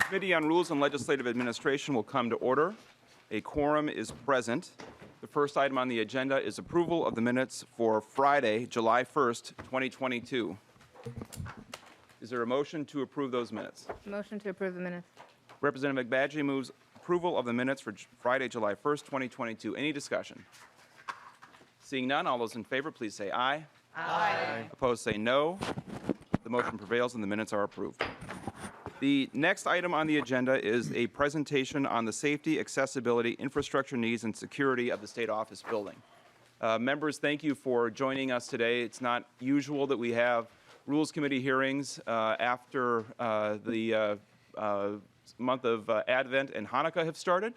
Committee on Rules and Legislative Administration will come to order. A quorum is present. The first item on the agenda is approval of the minutes for Friday, July 1st, 2022. Is there a motion to approve those minutes? Motion to approve the minutes. Representative McBadgie moves approval of the minutes for Friday, July 1st, 2022. Any discussion? Seeing none, all those in favor, please say aye. Aye. Opposed, say no. The motion prevails and the minutes are approved. The next item on the agenda is a presentation on the safety, accessibility, infrastructure needs, and security of the State Office building. Members, thank you for joining us today. It's not usual that we have Rules Committee hearings after the month of Advent and Hanukkah have started,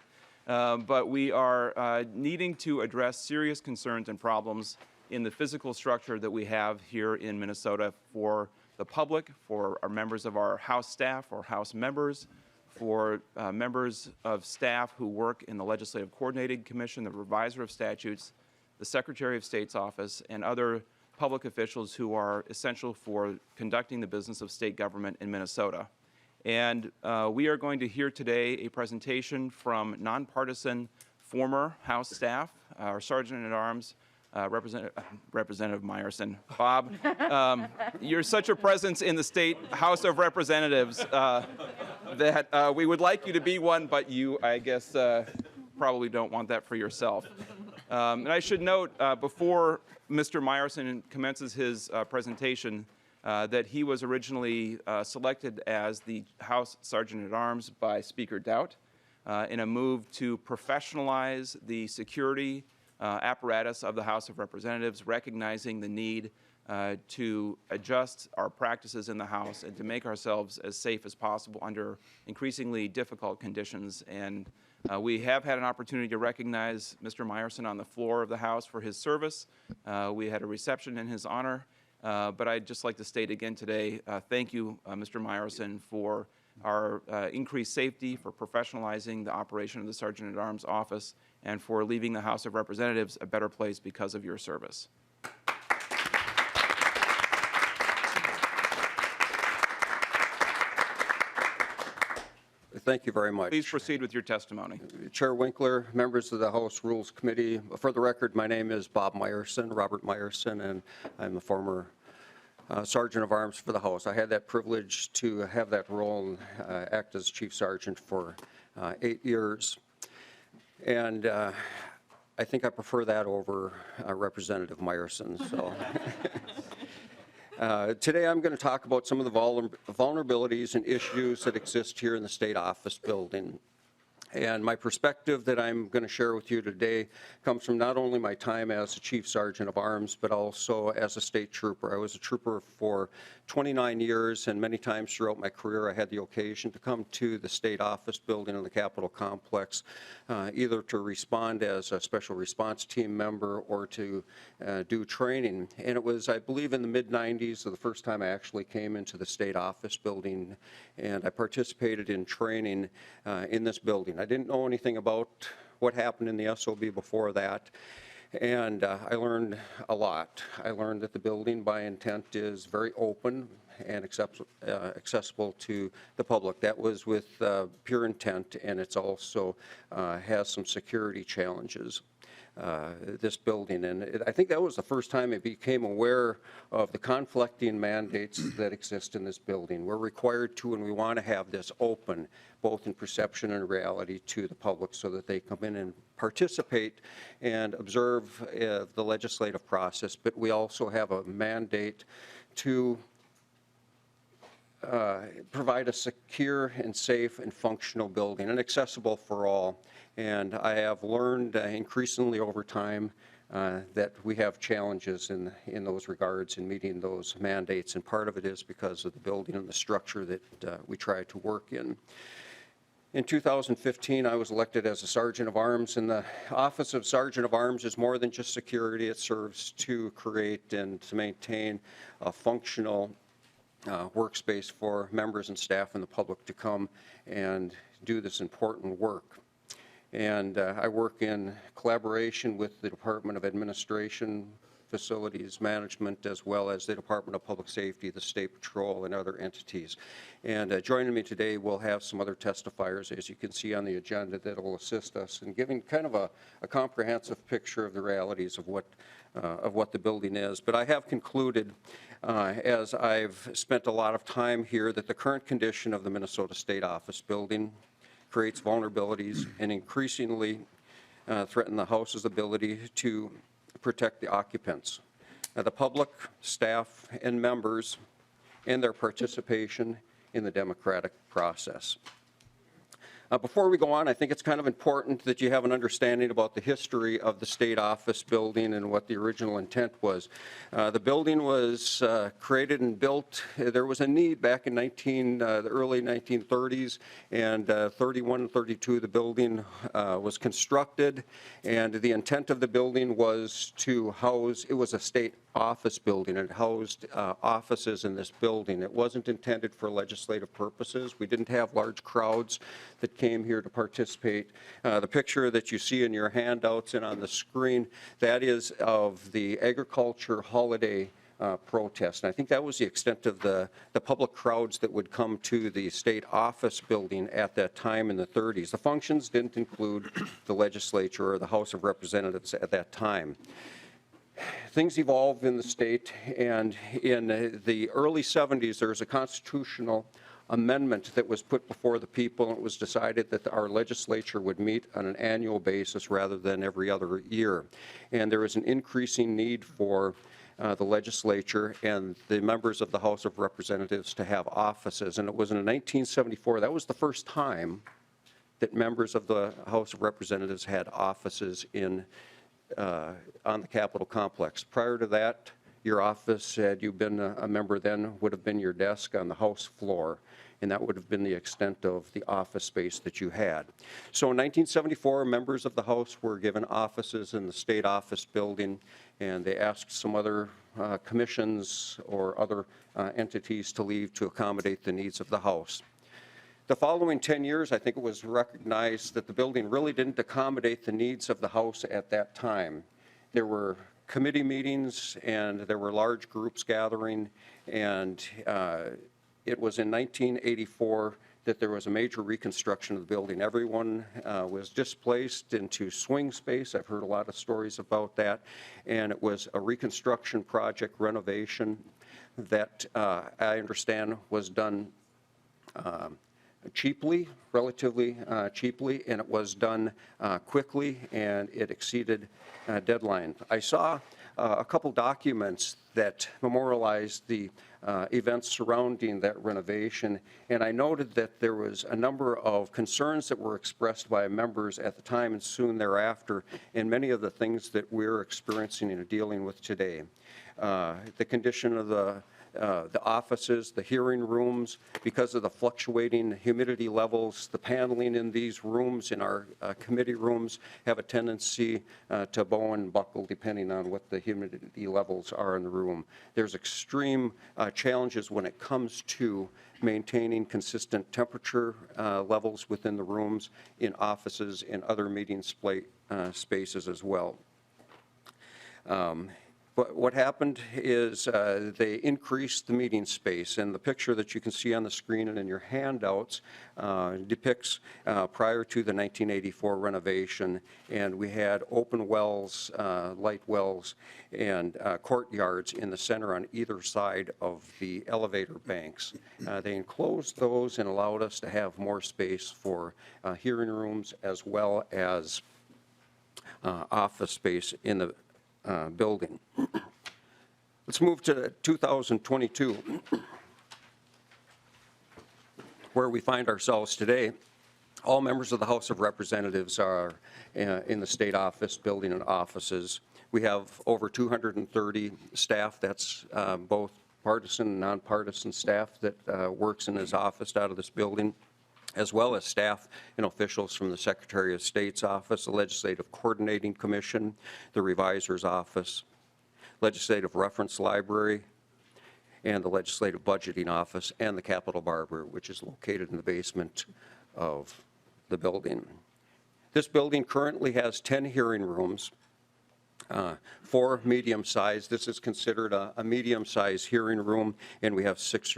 but we are needing to address serious concerns and problems in the physical structure that we have here in Minnesota for the public, for our members of our House staff or House members, for members of staff who work in the Legislative Coordinating Commission, the Reviser of Statutes, the Secretary of State's office, and other public officials who are essential for conducting the business of state government in Minnesota. And we are going to hear today a presentation from nonpartisan former House staff, our Sergeant-at-Arms, Representative Meyerson. Bob, you're such a presence in the State House of Representatives that we would like you to be one, but you, I guess, probably don't want that for yourself. And I should note, before Mr. Meyerson commences his presentation, that he was originally selected as the House Sergeant-at-Arms by Speaker Doubt in a move to professionalize the security apparatus of the House of Representatives, recognizing the need to adjust our practices in the House and to make ourselves as safe as possible under increasingly difficult conditions. And we have had an opportunity to recognize Mr. Meyerson on the floor of the House for his service. We had a reception in his honor, but I'd just like to state again today, thank you, Mr. Meyerson, for our increased safety, for professionalizing the operation of the Sergeant-at-Arms office, and for leaving the House of Representatives a better place because of your service. Thank you very much. Please proceed with your testimony. Chair Winkler, members of the House Rules Committee. For the record, my name is Bob Meyerson, Robert Meyerson, and I'm the former Sergeant of Arms for the House. I had that privilege to have that role and act as Chief Sergeant for 8 years. And I think I prefer that over Representative Meyerson. So. Today I'm going to talk about some of the vulnerabilities and issues that exist here in the State Office building. And my perspective that I'm going to share with you today comes from not only my time as a Chief Sergeant of Arms, but also as a state trooper. I was a trooper for 29 years, and many times throughout my career I had the occasion to come to the State Office building in the Capitol Complex, either to respond as a special response team member or to do training. And it was, I believe, in the mid-90s the first time I actually came into the State Office building, and I participated in training in this building. I didn't know anything about what happened in the SOB before that, and I learned a lot. I learned that the building by intent is very open and accessible to the public. That was with pure intent, and it's also has some security challenges. This building, and I think that was the first time I became aware of the conflicting mandates that exist in this building. We're required to, and we want to have this open, both in perception and reality, to the public so that they come in and participate and observe the legislative process, but we also have a mandate to provide a secure and safe and functional building and accessible for all. And I have learned increasingly over time that we have challenges in those regards in meeting those mandates, and part of it is because of the building and the structure that we try to work in. In 2015, I was elected as a Sergeant of Arms, and the Office of Sergeant of Arms is more than just security. It serves to create and to maintain a functional workspace for members and staff and the public to come and do this important work. And I work in collaboration with the Department of Administration, Facilities Management, as well as the Department of Public Safety, the State Patrol, and other entities. And joining me today, we'll have some other testifiers, as you can see on the agenda, that will assist us in giving kind of a comprehensive picture of the realities of what the building is. But I have concluded, as I've spent a lot of time here, that the current condition of the Minnesota State Office Building creates vulnerabilities and increasingly threaten the House's ability to protect the occupants. The public, staff, and members, and their participation in the democratic process. Before we go on, I think it's kind of important that you have an understanding about the history of the state office building and what the original intent was. The building was created and built. There was a need back in the early 1930s, and 31 and 32 the building was constructed, and the intent of the building was to house, it was a state office building. It housed offices in this building. It wasn't intended for legislative purposes. We didn't have large crowds that came here to participate. The picture that you see in your handouts and on the screen, that is of the agriculture holiday protest. And I think that was the extent of the public crowds that would come to the state office building at that time in the 30s. The functions didn't include the legislature or the House of Representatives at that time. Things evolved in the state, and in the early 70s, there was a constitutional amendment that was put before the people, and it was decided that our legislature would meet on an annual basis rather than every other year. And there was an increasing need for the legislature and the members of the House of Representatives to have offices. And it was in 1974, that was the first time that members of the House of Representatives had offices on the Capitol complex. Prior to that, your office, had you been a member then, would have been your desk on the House floor, and that would have been the extent of the office space that you had. So in 1974, members of the House were given offices in the state office building, and they asked some other commissions or other entities to leave to accommodate the needs of the House. The following 10 years, I think it was recognized that the building really didn't accommodate the needs of the House at that time. There were committee meetings and there were large groups gathering, and it was in 1984 that there was a major reconstruction of the building. Everyone was displaced into swing space. I've heard a lot of stories about that, and it was a reconstruction project renovation that I understand was done cheaply, relatively cheaply, and it was done quickly, and it exceeded deadline. I saw a couple documents that memorialized the events surrounding that renovation, and I noted that there was a number of concerns that were expressed by members at the time and soon thereafter, and many of the things that we're experiencing and dealing with today. The condition of the offices, the hearing rooms, because of the fluctuating humidity levels, the paneling in these rooms, in our committee rooms, have a tendency to bow and buckle depending on what the humidity levels are in the room. There's extreme challenges when it comes to maintaining consistent temperature levels within the rooms, in offices, and other meeting spaces as well. But what happened is they increased the meeting space, and the picture that you can see on the screen and in your handouts depicts prior to the 1984 renovation, and we had open wells, light wells, and courtyards in the center on either side of the elevator banks. They enclosed those and allowed us to have more space for hearing rooms as well as office space in the building. Let's move to 2022, where we find ourselves today. All members of the House of Representatives are in the state office building and offices. We have over 230 staff. That's both partisan and nonpartisan staff that works in his office out of this building, as well as staff and officials from the Secretary of State's office, the Legislative Coordinating Commission, the Revisor's office, Legislative Reference Library, and the Legislative Budgeting Office, and the Capitol Barber, which is located in the basement of the building. This building currently has 10 hearing rooms, 4 medium-sized. This is considered a medium-sized hearing room, and we have 6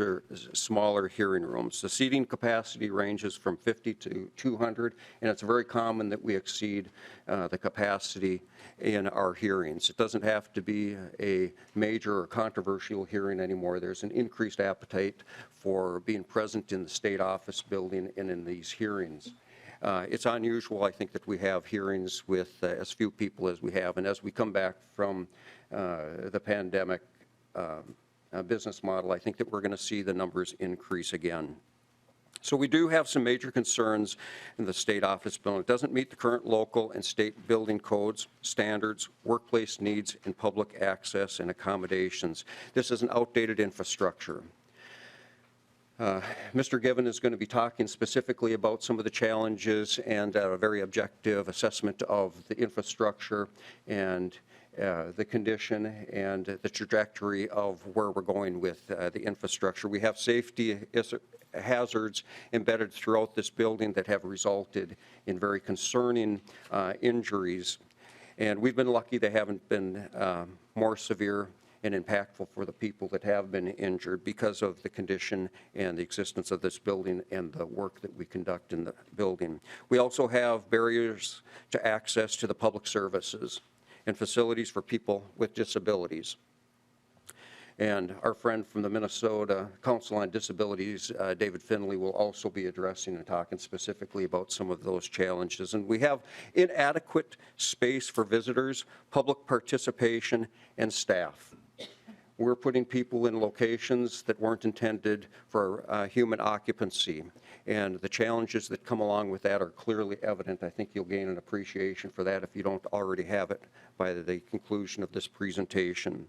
smaller hearing rooms. The seating capacity ranges from 50 to 200, and it's very common that we exceed the capacity in our hearings. It doesn't have to be a major or controversial hearing anymore. There's an increased appetite for being present in the state office building and in these hearings. It's unusual, I think, that we have hearings with as few people as we have. And as we come back from the pandemic business model, I think that we're going to see the numbers increase again. So we do have some major concerns in the state office building. It doesn't meet the current local and state building codes, standards, workplace needs, and public access and accommodations. This is an outdated infrastructure. Mr. Guevin is going to be talking specifically about some of the challenges and a very objective assessment of the infrastructure and the condition and the trajectory of where we're going with the infrastructure. We have safety hazards embedded throughout this building that have resulted in very concerning injuries. And we've been lucky they haven't been more severe and impactful for the people that have been injured because of the condition and the existence of this building and the work that we conduct in the building. We also have barriers to access to the public services and facilities for people with disabilities. And our friend from the Minnesota Council on Disabilities, David Fenley, will also be addressing and talking specifically about some of those challenges. And we have inadequate space for visitors, public participation, and staff. We're putting people in locations that weren't intended for human occupancy. And the challenges that come along with that are clearly evident. I think you'll gain an appreciation for that if you don't already have it by the conclusion of this presentation.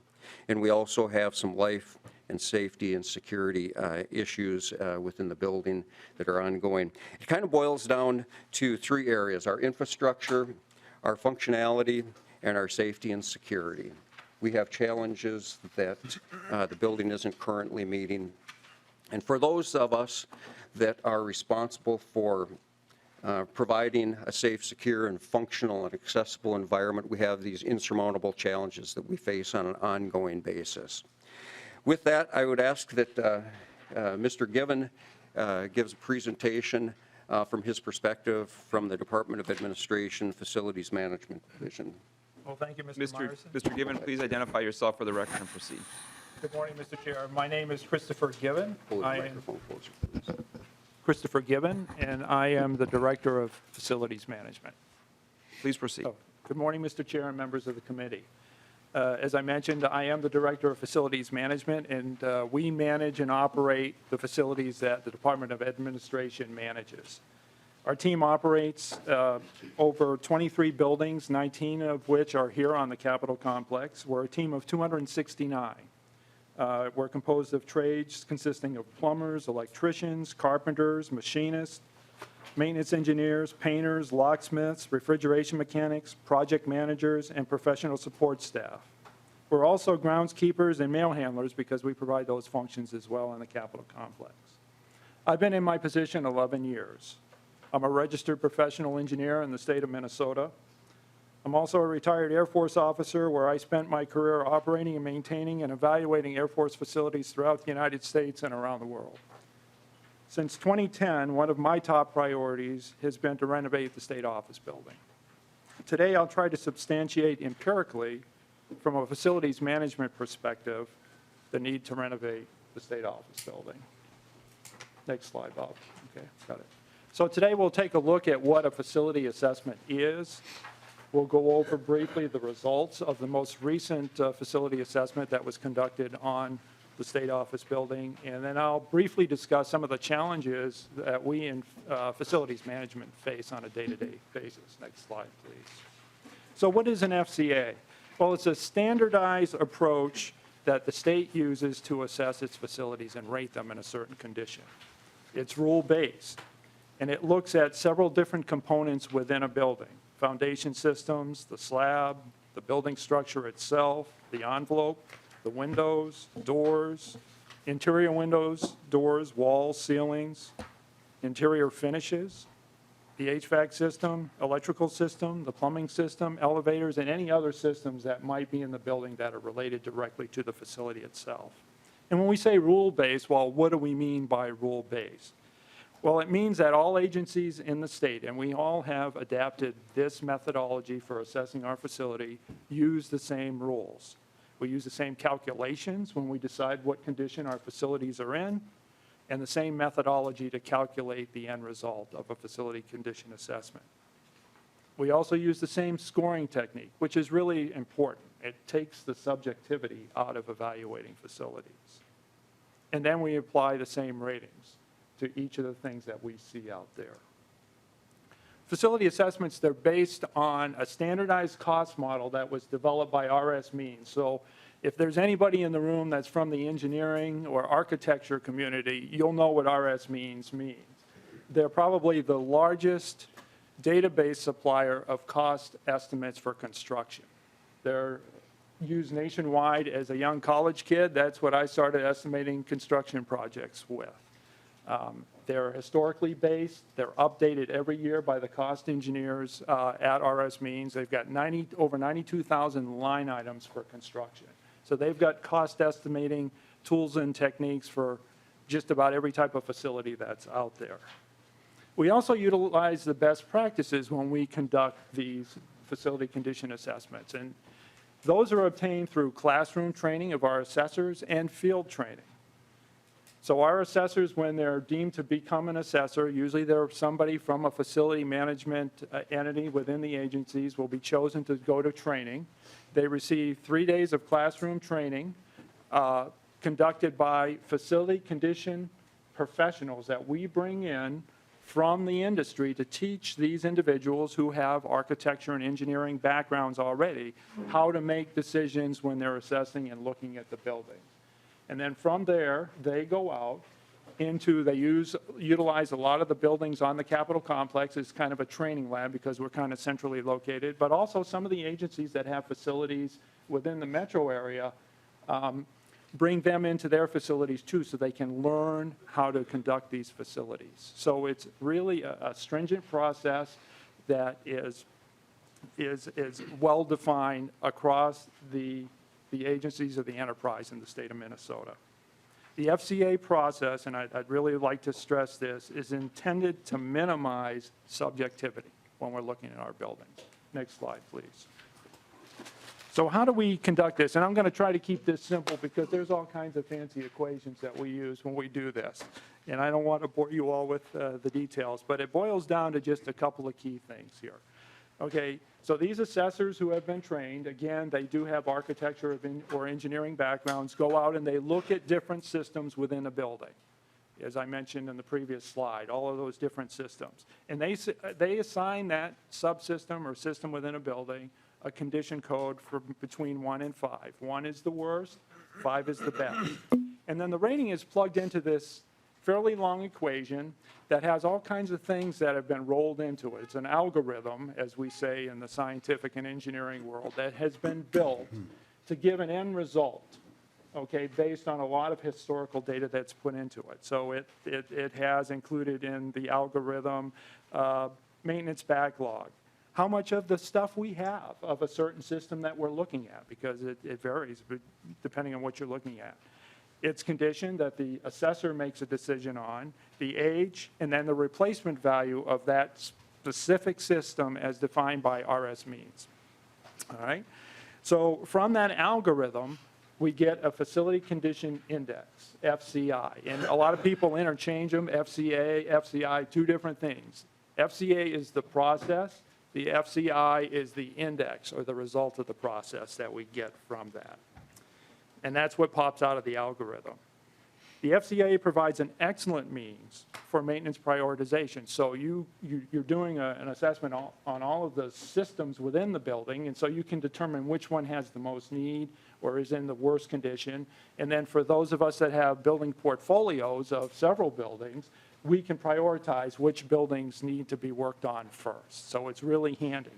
And we also have some life and safety and security issues within the building that are ongoing. It kind of boils down to 3 areas: our infrastructure, our functionality, and our safety and security. We have challenges that the building isn't currently meeting. And for those of us that are responsible for providing a safe, secure, and functional and accessible environment, we have these insurmountable challenges that we face on an ongoing basis. With that, I would ask that Mr. Guevin gives a presentation from his perspective from the Department of Administration Facilities Management Division. Well, thank you, Mr. Meyerson. Mr. Guevin, please identify yourself for the record and proceed. Good morning, Mr. Chair. My name is Christopher Guevin. Pull the microphone closer, please. Christopher Guevin, and I am the Director of Facilities Management. Please proceed. So, good morning, Mr. Chair and members of the committee. As I mentioned, I am the Director of Facilities Management, and we manage and operate the facilities that the Department of Administration manages. Our team operates over 23 buildings, 19 of which are here on the Capitol complex. We're a team of 269. We're composed of trades consisting of plumbers, electricians, carpenters, machinists, maintenance engineers, painters, locksmiths, refrigeration mechanics, project managers, and professional support staff. We're also groundskeepers and mail handlers because we provide those functions as well in the Capitol complex. I've been in my position 11 years. I'm a registered professional engineer in the state of Minnesota. I'm also a retired Air Force officer where I spent my career operating and maintaining and evaluating Air Force facilities throughout the United States and around the world. Since 2010, one of my top priorities has been to renovate the state office building. Today, I'll try to substantiate empirically, from a facilities management perspective, the need to renovate the state office building. Next slide, Bob. Okay, got it. So today we'll take a look at what a facility assessment is. We'll go over briefly the results of the most recent facility assessment that was conducted on the state office building, and then I'll briefly discuss some of the challenges that we in facilities management face on a day-to-day basis. Next slide, please. So what is an FCA? Well, it's a standardized approach that the state uses to assess its facilities and rate them in a certain condition. It's rule-based, and it looks at several different components within a building: foundation systems, the slab, the building structure itself, the envelope, the windows, doors, interior windows, doors, walls, ceilings, interior finishes, the HVAC system, electrical system, the plumbing system, elevators, and any other systems that might be in the building that are related directly to the facility itself. And when we say rule-based, well, what do we mean by rule-based? Well, it means that all agencies in the state, and we all have adapted this methodology for assessing our facility, use the same rules. We use the same calculations when we decide what condition our facilities are in, and the same methodology to calculate the end result of a facility condition assessment. We also use the same scoring technique, which is really important. It takes the subjectivity out of evaluating facilities. And then we apply the same ratings to each of the things that we see out there. Facility assessments, they're based on a standardized cost model that was developed by RS Means. So if there's anybody in the room that's from the engineering or architecture community, you'll know what RS Means means. They're probably the largest database supplier of cost estimates for construction. They're used nationwide. As a young college kid, that's what I started estimating construction projects with. They're historically based. They're updated every year by the cost engineers at RS Means. They've got over 92,000 line items for construction. So they've got cost estimating tools and techniques for just about every type of facility that's out there. We also utilize the best practices when we conduct these facility condition assessments. And those are obtained through classroom training of our assessors and field training. So our assessors, when they're deemed to become an assessor, usually they're somebody from a facility management entity within the agencies, will be chosen to go to training. They receive 3 days of classroom training conducted by facility condition professionals that we bring in from the industry to teach these individuals who have architecture and engineering backgrounds already how to make decisions when they're assessing and looking at the building. And then from there, they go out into, they utilize a lot of the buildings on the Capitol complex as kind of a training lab because we're kind of centrally located, but also some of the agencies that have facilities within the metro area bring them into their facilities too so they can learn how to conduct these facilities. So it's really a stringent process that is well-defined across the agencies of the enterprise in the state of Minnesota. The FCA process, and I'd really like to stress this, is intended to minimize subjectivity when we're looking at our buildings. Next slide, please. So how do we conduct this? And I'm going to try to keep this simple because there's all kinds of fancy equations that we use when we do this. And I don't want to bore you all with the details, but it boils down to just a couple of key things here. Okay, so these assessors who have been trained, again, they do have architecture or engineering backgrounds, go out and they look at different systems within a building. As I mentioned in the previous slide, all of those different systems. And they assign that subsystem or system within a building a condition code for between 1 and 5. 1 is the worst, 5 is the best. And then the rating is plugged into this fairly long equation that has all kinds of things that have been rolled into it. It's an algorithm, as we say in the scientific and engineering world, that has been built to give an end result, okay, based on a lot of historical data that's put into it. So it has included in the algorithm maintenance backlog, how much of the stuff we have of a certain system that we're looking at, because it varies depending on what you're looking at. Its condition that the assessor makes a decision on, the age, and then the replacement value of that specific system as defined by RS Means. All right? So from that algorithm, we get a facility condition index, FCI. And a lot of people interchange them, FCA, FCI, two different things. FCA is the process. The FCI is the index or the result of the process that we get from that. And that's what pops out of the algorithm. The FCA provides an excellent means for maintenance prioritization. So you're doing an assessment on all of the systems within the building, and so you can determine which one has the most need or is in the worst condition. And then for those of us that have building portfolios of several buildings, we can prioritize which buildings need to be worked on first. So it's really handy.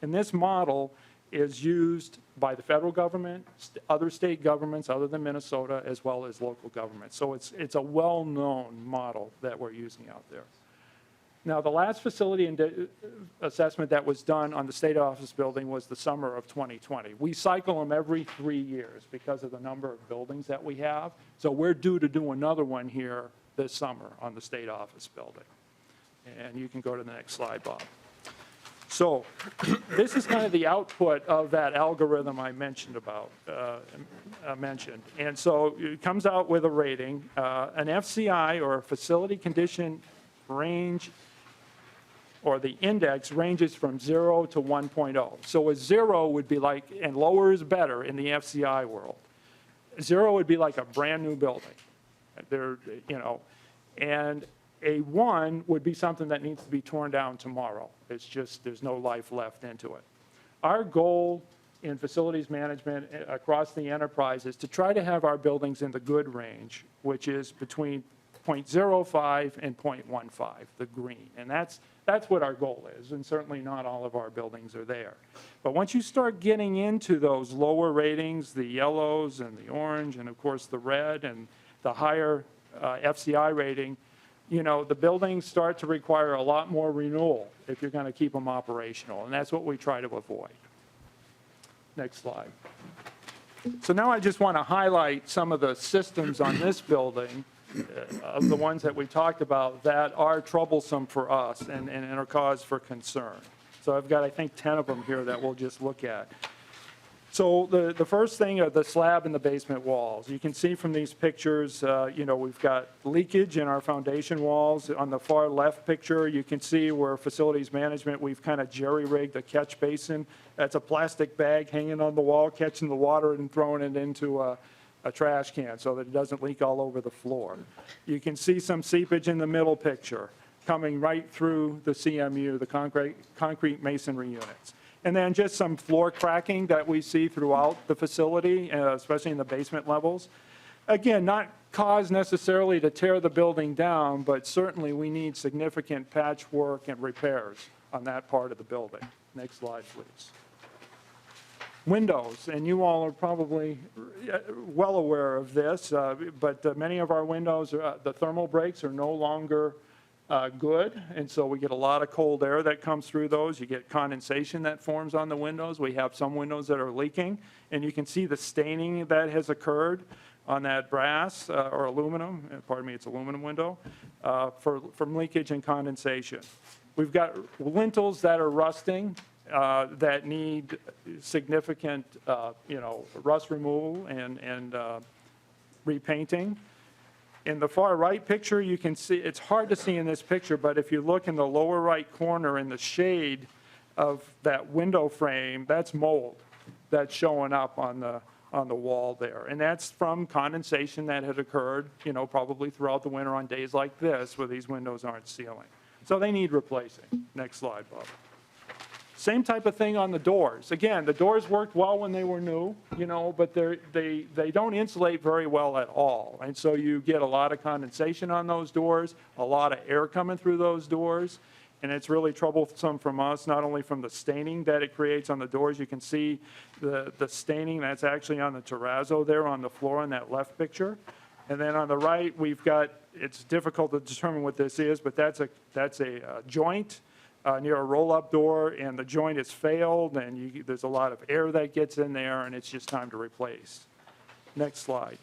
And this model is used by the federal government, other state governments other than Minnesota, as well as local governments. So it's a well-known model that we're using out there. Now, the last facility assessment that was done on the state office building was the summer of 2020. We cycle them every 3 years because of the number of buildings that we have. So we're due to do another one here this summer on the state office building. And you can go to the next slide, Bob. So this is kind of the output of that algorithm I mentioned about, And so it comes out with a rating, an FCI or facility condition range, or the index ranges from 0 to 1.0. So a 0 would be like, and lower is better in the FCI world. 0 would be like a brand new building. There, and a 1 would be something that needs to be torn down tomorrow. It's just, there's no life left into it. Our goal in facilities management across the enterprise is to try to have our buildings in the good range, which is between 0.05 and 0.15, the green. And that's what our goal is, and certainly not all of our buildings are there. But once you start getting into those lower ratings, the yellows and the orange, and of course the red and the higher FCI rating, the buildings start to require a lot more renewal if you're going to keep them operational, and that's what we try to avoid. Next slide. So now I just want to highlight some of the systems on this building, of the ones that we talked about, that are troublesome for us and are cause for concern. So I've got, I think, 10 of them here that we'll just look at. So the first thing are the slab and the basement walls. You can see from these pictures, we've got leakage in our foundation walls. On the far left picture, you can see where facilities management, we've kind of jerry-rigged a catch basin. That's a plastic bag hanging on the wall, catching the water and throwing it into a trash can so that it doesn't leak all over the floor. You can see some seepage in the middle picture coming right through the CMU, the concrete masonry units. And then just some floor cracking that we see throughout the facility, especially in the basement levels. Again, not cause necessarily to tear the building down, but certainly we need significant patchwork and repairs on that part of the building. Next slide, please. Windows, and you all are probably well aware of this, but many of our windows, the thermal breaks are no longer good, and so we get a lot of cold air that comes through those. You get condensation that forms on the windows. We have some windows that are leaking, and you can see the staining that has occurred on that brass or aluminum, pardon me, it's aluminum window, from leakage and condensation. We've got lintels that are rusting, that need significant, rust removal and repainting. In the far right picture, you can see, it's hard to see in this picture, but if you look in the lower right corner in the shade of that window frame, that's mold that's showing up on the wall there. And that's from condensation that had occurred, probably throughout the winter on days like this where these windows aren't sealing. So they need replacing. Next slide, Bob. Same type of thing on the doors. Again, the doors worked well when they were new, but they don't insulate very well at all. And so you get a lot of condensation on those doors, a lot of air coming through those doors, and it's really troublesome from us, not only from the staining that it creates on the doors. You can see the staining that's actually on the terrazzo there on the floor in that left picture. And then on the right, we've got, it's difficult to determine what this is, but that's a joint near a roll-up door, and the joint has failed, and there's a lot of air that gets in there, and it's just time to replace. Next slide.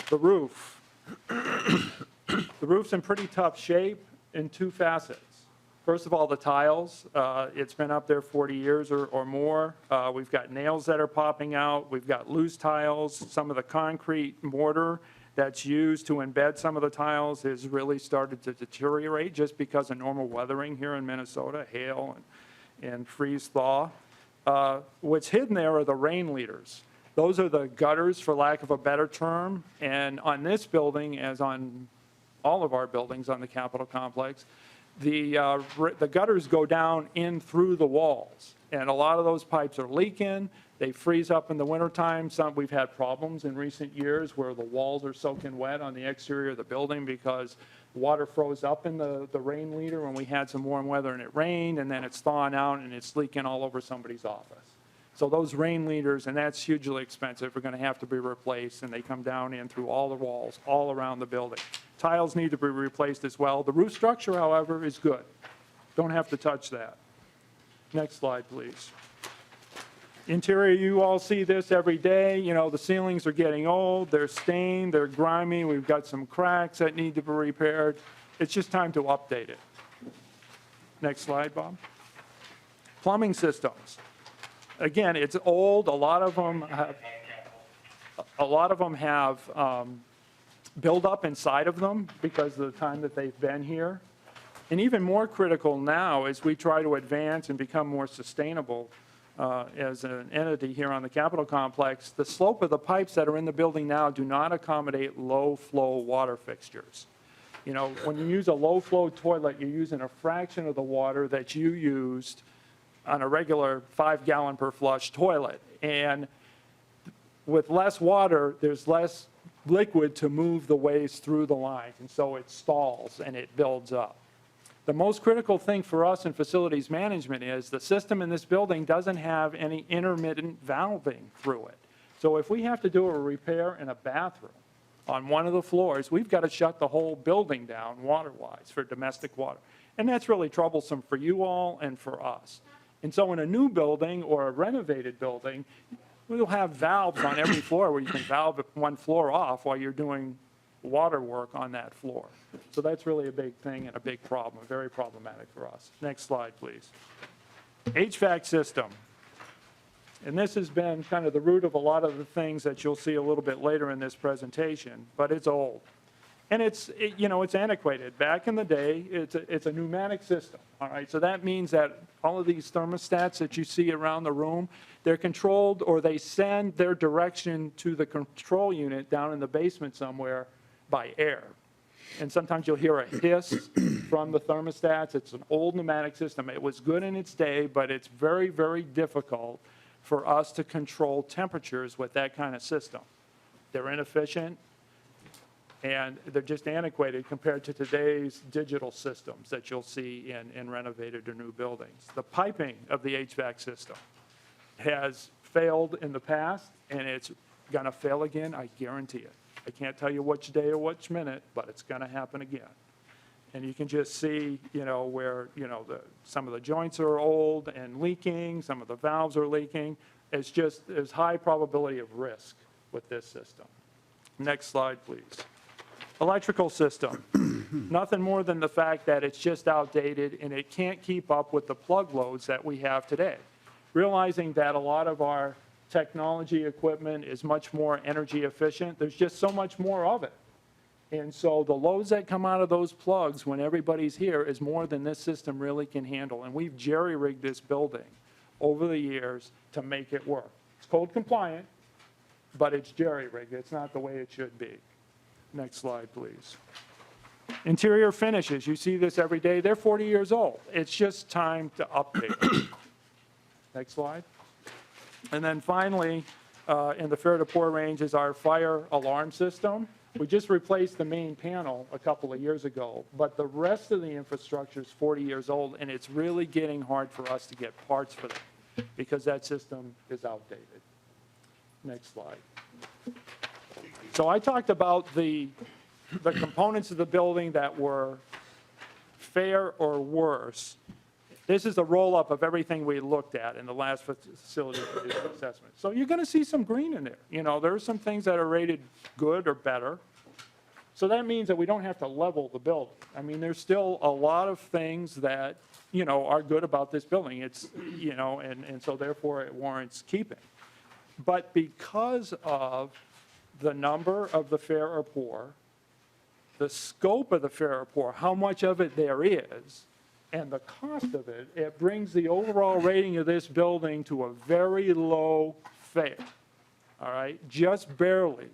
The roof. The roof's in pretty tough shape in two facets. First of all, the tiles. It's been up there 40 years or more. We've got nails that are popping out. We've got loose tiles. Some of the concrete mortar that's used to embed some of the tiles has really started to deteriorate just because of normal weathering here in Minnesota, hail and freeze thaw. What's hidden there are the rain leaders. Those are the gutters, for lack of a better term. And on this building, as on all of our buildings on the Capitol complex, the gutters go down in through the walls. And a lot of those pipes are leaking. They freeze up in the wintertime. We've had problems in recent years where the walls are soaking wet on the exterior of the building because water froze up in the rain leader when we had some warm weather and it rained, and then it's thawing out and it's leaking all over somebody's office. So those rain leaders, and that's hugely expensive, are going to have to be replaced, and they come down in through all the walls all around the building. Tiles need to be replaced as well. The roof structure, however, is good. Don't have to touch that. Next slide, please. Interior, you all see this every day. You know, the ceilings are getting old, they're stained, they're grimy, we've got some cracks that need to be repaired. It's just time to update it. Next slide, Bob. Plumbing systems. Again, it's old. A lot of them have buildup inside of them because of the time that they've been here. And even more critical now as we try to advance and become more sustainable as an entity here on the Capitol Complex, the slope of the pipes that are in the building now do not accommodate low-flow water fixtures. You know, when you use a low-flow toilet, you're using a fraction of the water that you used on a regular 5-gallon per flush toilet. And with less water, there's less liquid to move the waste through the lines, and so it stalls and it builds up. The most critical thing for us in facilities management is the system in this building doesn't have any intermittent valving through it. So if we have to do a repair in a bathroom on one of the floors, we've got to shut the whole building down water-wise for domestic water. And that's really troublesome for you all and for us. And so in a new building or a renovated building, we'll have valves on every floor where you can valve one floor off while you're doing water work on that floor. So that's really a big thing and a big problem, very problematic for us. Next slide, please. HVAC system. And this has been kind of the root of a lot of the things that you'll see a little bit later in this presentation, but it's old. And it's antiquated. Back in the day, it's a pneumatic system, all right? So that means that all of these thermostats that you see around the room, they're controlled or they send their direction to the control unit down in the basement somewhere by air. And sometimes you'll hear a hiss from the thermostats. It's an old pneumatic system. It was good in its day, but it's very, very difficult for us to control temperatures with that kind of system. They're inefficient. And they're just antiquated compared to today's digital systems that you'll see in renovated or new buildings. The piping of the HVAC system has failed in the past, and it's going to fail again, I guarantee it. I can't tell you which day or which minute, but it's going to happen again. And you can just see, where, some of the joints are old and leaking, some of the valves are leaking. There's high probability of risk with this system. Next slide, please. Electrical system. Nothing more than the fact that it's just outdated and it can't keep up with the plug loads that we have today. Realizing that a lot of our technology equipment is much more energy efficient, there's just so much more of it. And so the loads that come out of those plugs when everybody's here is more than this system really can handle. And we've jerry-rigged this building over the years to make it work. It's code compliant, but it's jerry-rigged. It's not the way it should be. Next slide, please. Interior finishes. You see this every day. They're 40 years old. It's just time to update them. Next slide. And then finally, in the fair to poor range is our fire alarm system. We just replaced the main panel a couple of years ago, but the rest of the infrastructure is 40 years old, and it's really getting hard for us to get parts for them because that system is outdated. Next slide. So I talked about the components of the building that were fair or worse. This is a roll-up of everything we looked at in the last facility assessment. So you're going to see some green in there. There are some things that are rated good or better. So that means that we don't have to level the building. I mean, there's still a lot of things that, are good about this building. It's, and so therefore it warrants keeping. But because of the number of the fair or poor, the scope of the fair or poor, how much of it there is, and the cost of it, it brings the overall rating of this building to a very low fair, all right? Just barely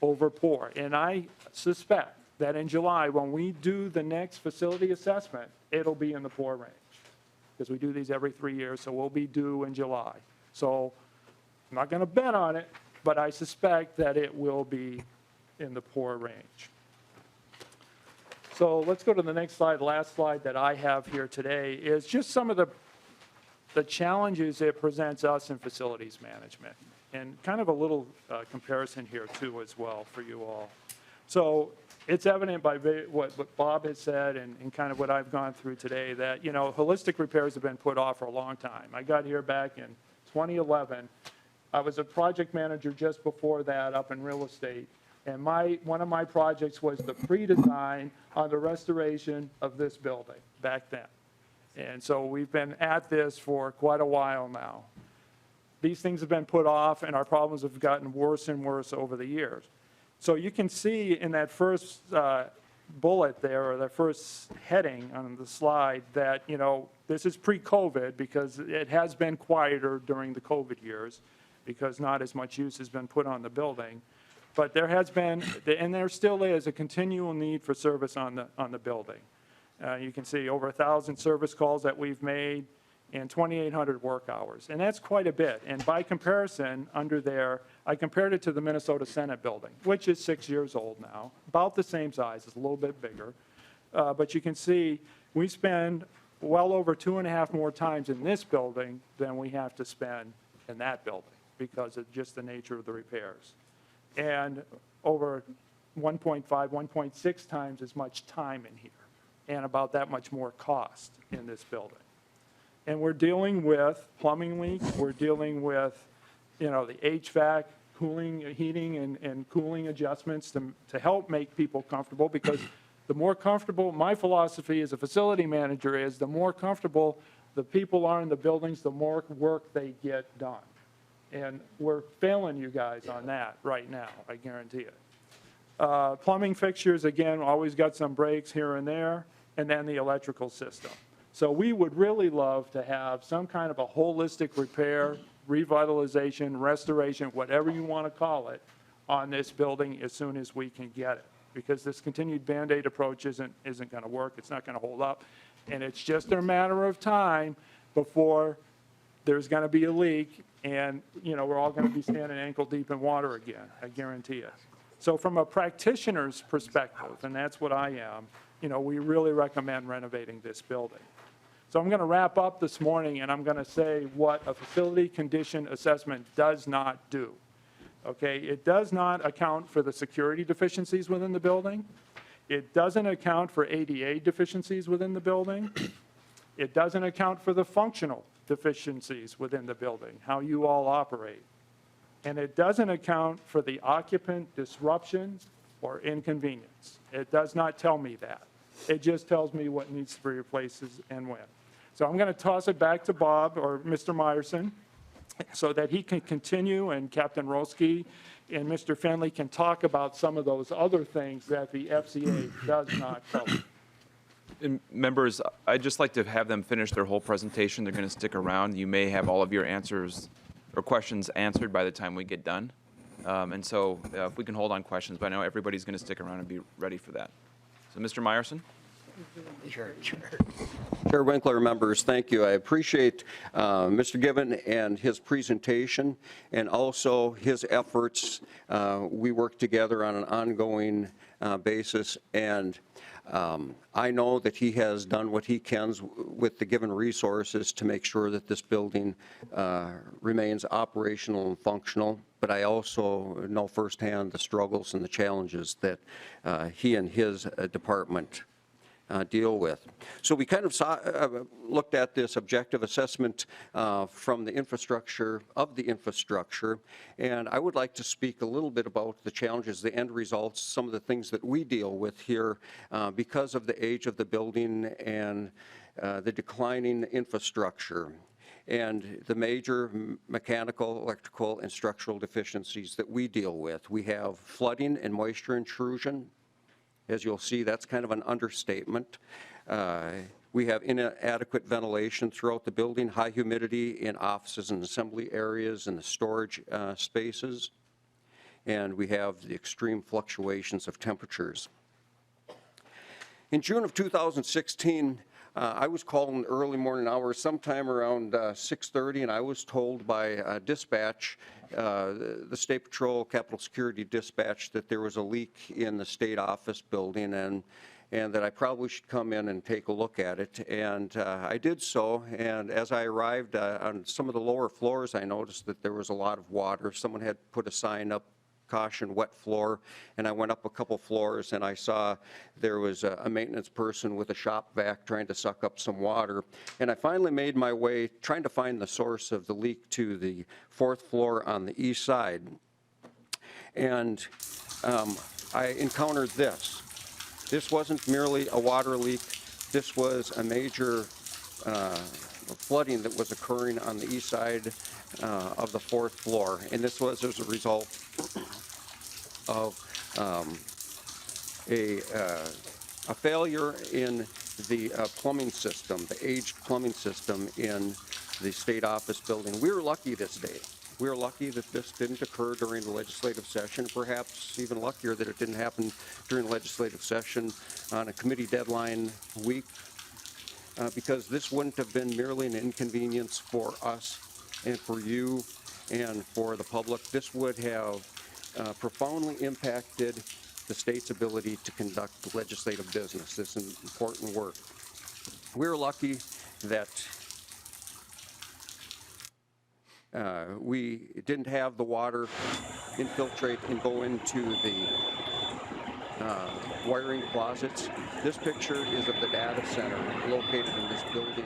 over poor. And I suspect that in July, when we do the next facility assessment, it'll be in the poor range because we do these every 3 years, so we'll be due in July. So I'm not going to bet on it, but I suspect that it will be in the poor range. So let's go to the next slide. Last slide that I have here today is just some of the challenges it presents us in facilities management, and kind of a little comparison here too as well for you all. So it's evident by what Bob has said and kind of what I've gone through today that, holistic repairs have been put off for a long time. I got here back in 2011. I was a project manager just before that up in real estate. And one of my projects was the pre-design on the restoration of this building back then. And so we've been at this for quite a while now. These things have been put off, and our problems have gotten worse and worse over the years. So you can see in that first bullet there, or the first heading on the slide, that, this is pre-COVID because it has been quieter during the COVID years because not as much use has been put on the building. But there has been, and there still is, a continual need for service on the building. You can see over 1,000 service calls that we've made and 2,800 work hours. And that's quite a bit. And by comparison, under there, I compared it to the Minnesota Senate building, which is 6 years old now, about the same size, it's a little bit bigger. But you can see we spend well over 2.5 more times in this building than we have to spend in that building because of just the nature of the repairs. And over 1.5, 1.6 times as much time in here, and about that much more cost in this building. And we're dealing with plumbing leaks, we're dealing with, the HVAC, cooling, heating and cooling adjustments to help make people comfortable, because the more comfortable, my philosophy as a facility manager is, the more comfortable the people are in the buildings, the more work they get done. And we're failing you guys on that right now, I guarantee it. Plumbing fixtures, again, always got some breaks here and there, and then the electrical system. So we would really love to have some kind of a holistic repair, revitalization, restoration, whatever you want to call it, on this building as soon as we can get it. Because this continued Band-Aid approach isn't going to work, it's not going to hold up, and it's just a matter of time before there's going to be a leak, and we're all going to be standing ankle deep in water again, I guarantee it. So from a practitioner's perspective, and that's what I am, we really recommend renovating this building. So I'm going to wrap up this morning, and I'm going to say what a facility condition assessment does not do. Okay, it does not account for the security deficiencies within the building. It doesn't account for ADA deficiencies within the building. It doesn't account for the functional deficiencies within the building, how you all operate. And it doesn't account for the occupant disruptions or inconvenience. It does not tell me that. It just tells me what needs to be replaced and when. So I'm going to toss it back to Bob or Mr. Meyerson so that he can continue, and Captain Roeske and Mr. Fenley can talk about some of those other things that the FCA does not cover. And members, I'd just like to have them finish their whole presentation. They're going to stick around. You may have all of your answers or questions answered by the time we get done. And so if we can hold on questions, but I know everybody's going to stick around and be ready for that. So Mr. Meyerson? Sure. Chair Winkler, members, thank you. I appreciate Mr. Guevin and his presentation, and also his efforts. We work together on an ongoing basis, and I know that he has done what he can with the given resources to make sure that this building remains operational and functional. But I also know firsthand the struggles and the challenges that he and his department deal with. So we kind of looked at this objective assessment from the infrastructure, and I would like to speak a little bit about the challenges, the end results, some of the things that we deal with here because of the age of the building and the declining infrastructure and the major mechanical, electrical, and structural deficiencies that we deal with. We have flooding and moisture intrusion. As you'll see, that's kind of an understatement. We have inadequate ventilation throughout the building, high humidity in offices and assembly areas and the storage spaces, and we have the extreme fluctuations of temperatures. In June of 2016, I was called in early morning hours, sometime around 6:30, and I was told by dispatch, the State Patrol Capitol Security Dispatch, that there was a leak in the state office building, and that I probably should come in and take a look at it. And I did so, and as I arrived on some of the lower floors, I noticed that there was a lot of water. Someone had put a sign up caution wet floor, and I went up a couple floors and I saw there was a maintenance person with a shop vac trying to suck up some water, and I finally made my way trying to find the source of the leak to the 4th floor on the east side, and I encountered this. This wasn't merely a water leak. This was a major flooding that was occurring on the east side of the 4th floor, and this was as a result of a failure in the plumbing system, the aged plumbing system in the state office building. We were lucky this day. We were lucky that this didn't occur during the legislative session, perhaps even luckier that it didn't happen during the legislative session on a committee deadline week, because this wouldn't have been merely an inconvenience for us and for you and for the public. This would have profoundly impacted the state's ability to conduct legislative business, this important work. We're lucky that we didn't have the water infiltrate and go into the wiring closets. This picture is of the data center located in this building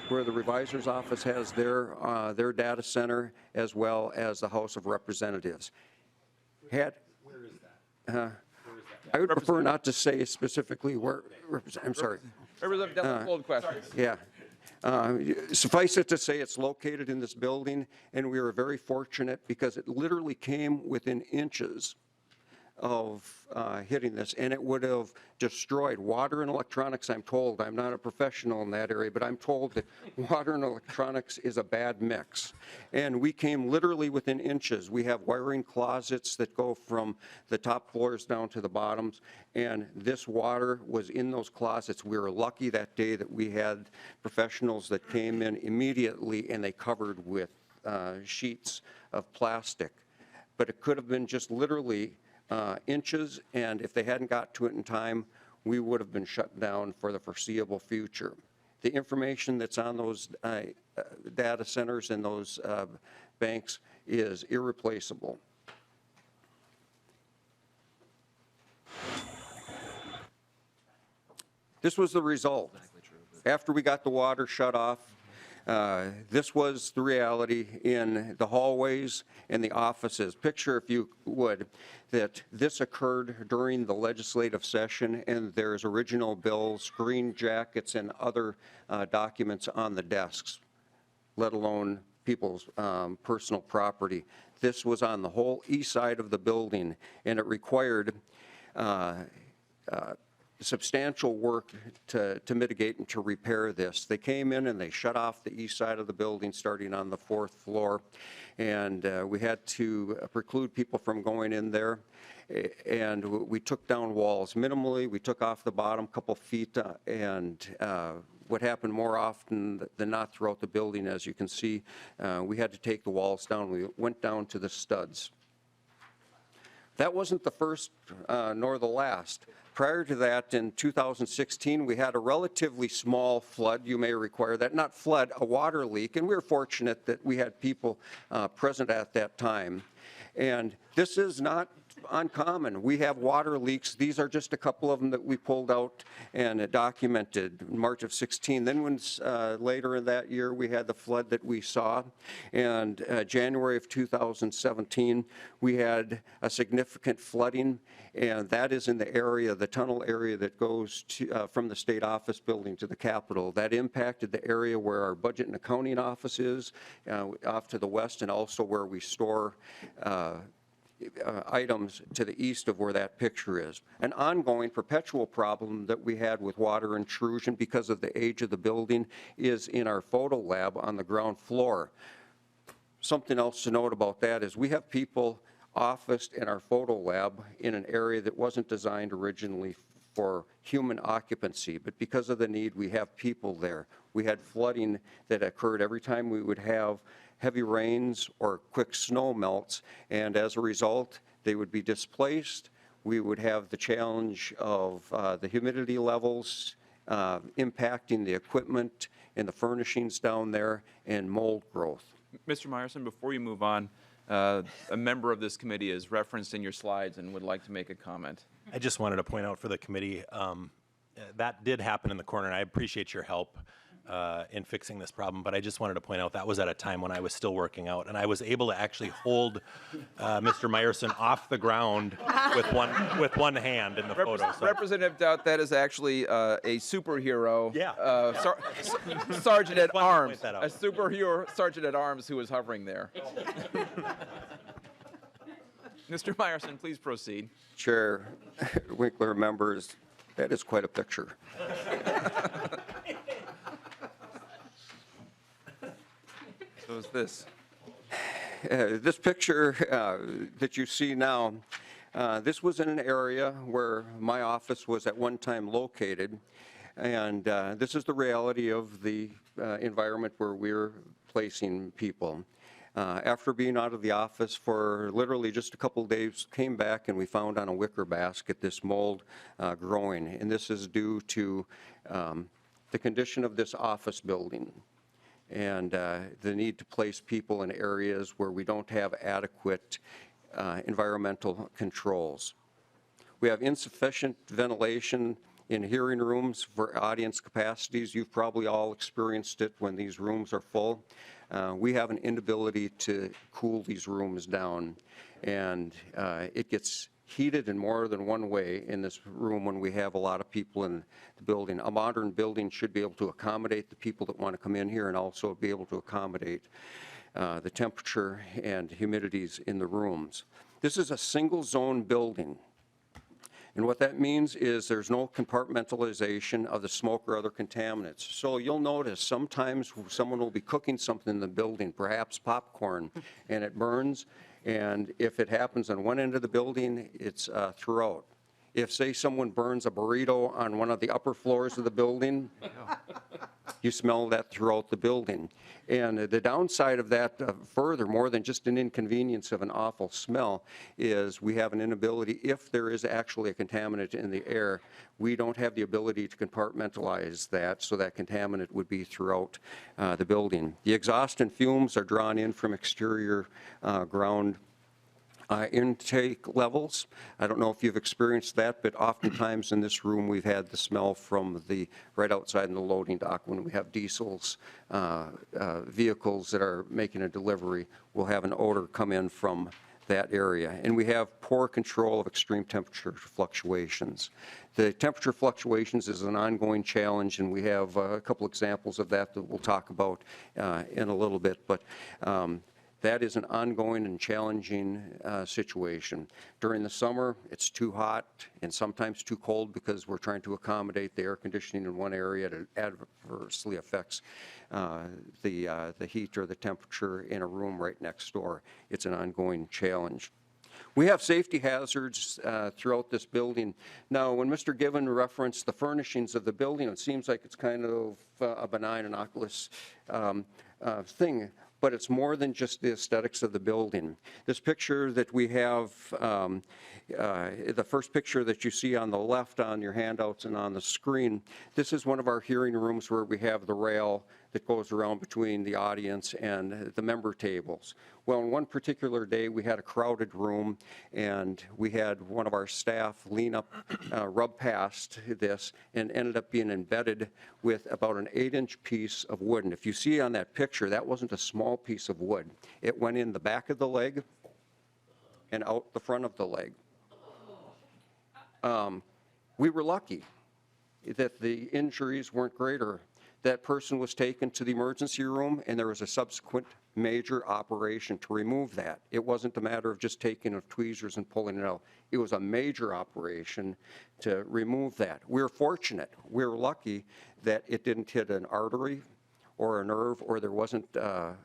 where the revisor's office has their data center, as well as the House of Representatives. Where is that? I would prefer not to say specifically where. I'm sorry. Representative Gold question. Yeah. Suffice it to say, it's located in this building, and we were very fortunate because it literally came within inches of hitting this, and it would have destroyed water and electronics. I'm told, I'm not a professional in that area, but I'm told that water and electronics is a bad mix, and we came literally within inches. We have wiring closets that go from the top floors down to the bottoms, and this water was in those closets. We were lucky that day that we had professionals that came in immediately, and they covered with sheets of plastic, but it could have been just literally inches, and if they hadn't got to it in time, we would have been shut down for the foreseeable future. The information that's on those data centers and those banks is irreplaceable. This was the result. After we got the water shut off, this was the reality in the hallways and the offices. Picture, if you would, that this occurred during the legislative session, and there's original bills, screen jackets, and other documents on the desks, let alone people's personal property. This was on the whole east side of the building, and it required substantial work to mitigate and to repair this. They came in and they shut off the east side of the building starting on the 4th floor, and we had to preclude people from going in there, and we took down walls minimally. We took off the bottom couple feet, and what happened more often than not throughout the building, as you can see, we had to take the walls down. We went down to the studs. That wasn't the first nor the last. Prior to that, in 2016, we had a relatively small flood. You may require that, not flood, a water leak, and we were fortunate that we had people present at that time. And this is not uncommon. We have water leaks. These are just a couple of them that we pulled out and documented in March of 16. Then when later in that year we had the flood that we saw, and January of 2017 we had a significant flooding, and that is in the area, the tunnel area that goes to, from the state office building to the Capitol. That impacted the area where our budget and accounting office is, off to the west, and also where we store items to the east of where that picture is. An ongoing perpetual problem that we had with water intrusion because of the age of the building is in our photo lab on the ground floor. Something else to note about that is we have people officed in our photo lab in an area that wasn't designed originally for human occupancy, but because of the need, we have people there. We had flooding that occurred every time we would have heavy rains or quick snow melts, and as a result, they would be displaced. We would have the challenge of the humidity levels impacting the equipment in the furnishings down there, and mold growth. Mr. Meyerson, before you move on, a member of this committee is referenced in your slides and would like to make a comment. I just wanted to point out for the committee, that did happen in the corner, and I appreciate your help in fixing this problem, but I just wanted to point out that was at a time when I was still working out, and I was able to actually hold Mr. Meyerson off the ground with one hand in the photo. So. Representative Dowd, that is actually a superhero. Yeah. Sergeant at Just wanted to arms. point that out. A superhero sergeant at arms who was hovering there. Mr. Meyerson, please proceed. Chair, Winkler, members, that is quite a picture. So is this. This picture that you see now, this was in an area where my office was at one time located, and this is the reality of the environment where we're placing people. After being out of the office for literally just a couple of days, came back and we found on a wicker basket this mold growing, and this is due to the condition of this office building and the need to place people in areas where we don't have adequate environmental controls. We have insufficient ventilation in hearing rooms for audience capacities. You've probably all experienced it when these rooms are full. We have an inability to cool these rooms down, and it gets heated in more than one way in this room when we have a lot of people in the building. A modern building should be able to accommodate the people that want to come in here and also be able to accommodate the temperature and humidities in the rooms. This is a single zone building. And what that means is there's no compartmentalization of the smoke or other contaminants. So you'll notice sometimes someone will be cooking something in the building, perhaps popcorn, and it burns. And if it happens on one end of the building, it's throughout. If, say, someone burns a burrito on one of the upper floors of the building, you smell that throughout the building. And the downside of that, further, more than just an inconvenience of an awful smell, is we have an inability, if there is actually a contaminant in the air, we don't have the ability to compartmentalize that, so that contaminant would be throughout the building. The exhaust and fumes are drawn in from exterior ground intake levels. I don't know if you've experienced that, but oftentimes in this room we've had the smell from the right outside in the loading dock when we have diesels, vehicles that are making a delivery. We'll have an odor come in from that area. And we have poor control of extreme temperature fluctuations. The temperature fluctuations is an ongoing challenge, and we have a couple examples of that we'll talk about in a little bit. But that is an ongoing and challenging situation. During the summer, it's too hot and sometimes too cold because we're trying to accommodate the air conditioning in one area that adversely affects the heat or the temperature in a room right next door. It's an ongoing challenge. We have safety hazards throughout this building. Now, when Mr. Guevin referenced the furnishings of the building, it seems like it's kind of a benign, innocuous thing. But it's more than just the aesthetics of the building. This picture that we have, the first picture that you see on the left on your handouts and on the screen, this is one of our hearing rooms where we have the rail that goes around between the audience and the member tables. Well, on one particular day, we had a crowded room, and we had one of our staff lean up, rub past this, and ended up being embedded with about an 8-inch piece of wood. And if you see on that picture, that wasn't a small piece of wood. It went in the back of the leg and out the front of the leg. We were lucky that the injuries weren't greater. That person was taken to the emergency room, and there was a subsequent major operation to remove that. It wasn't a matter of just taking of tweezers and pulling it out. It was a major operation to remove that. We're fortunate. We're lucky that it didn't hit an artery or a nerve, or there wasn't a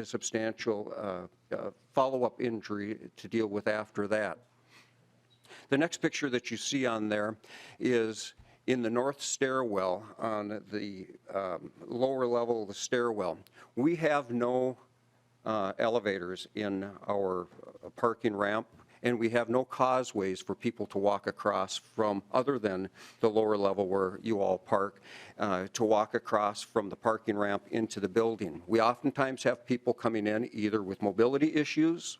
substantial follow-up injury to deal with after that. The next picture that you see on there is in the north stairwell on the lower level of the stairwell. We have no elevators in our parking ramp and we have no causeways for people to walk across from, other than the lower level where you all park, to walk across from the parking ramp into the building. We oftentimes have people coming in either with mobility issues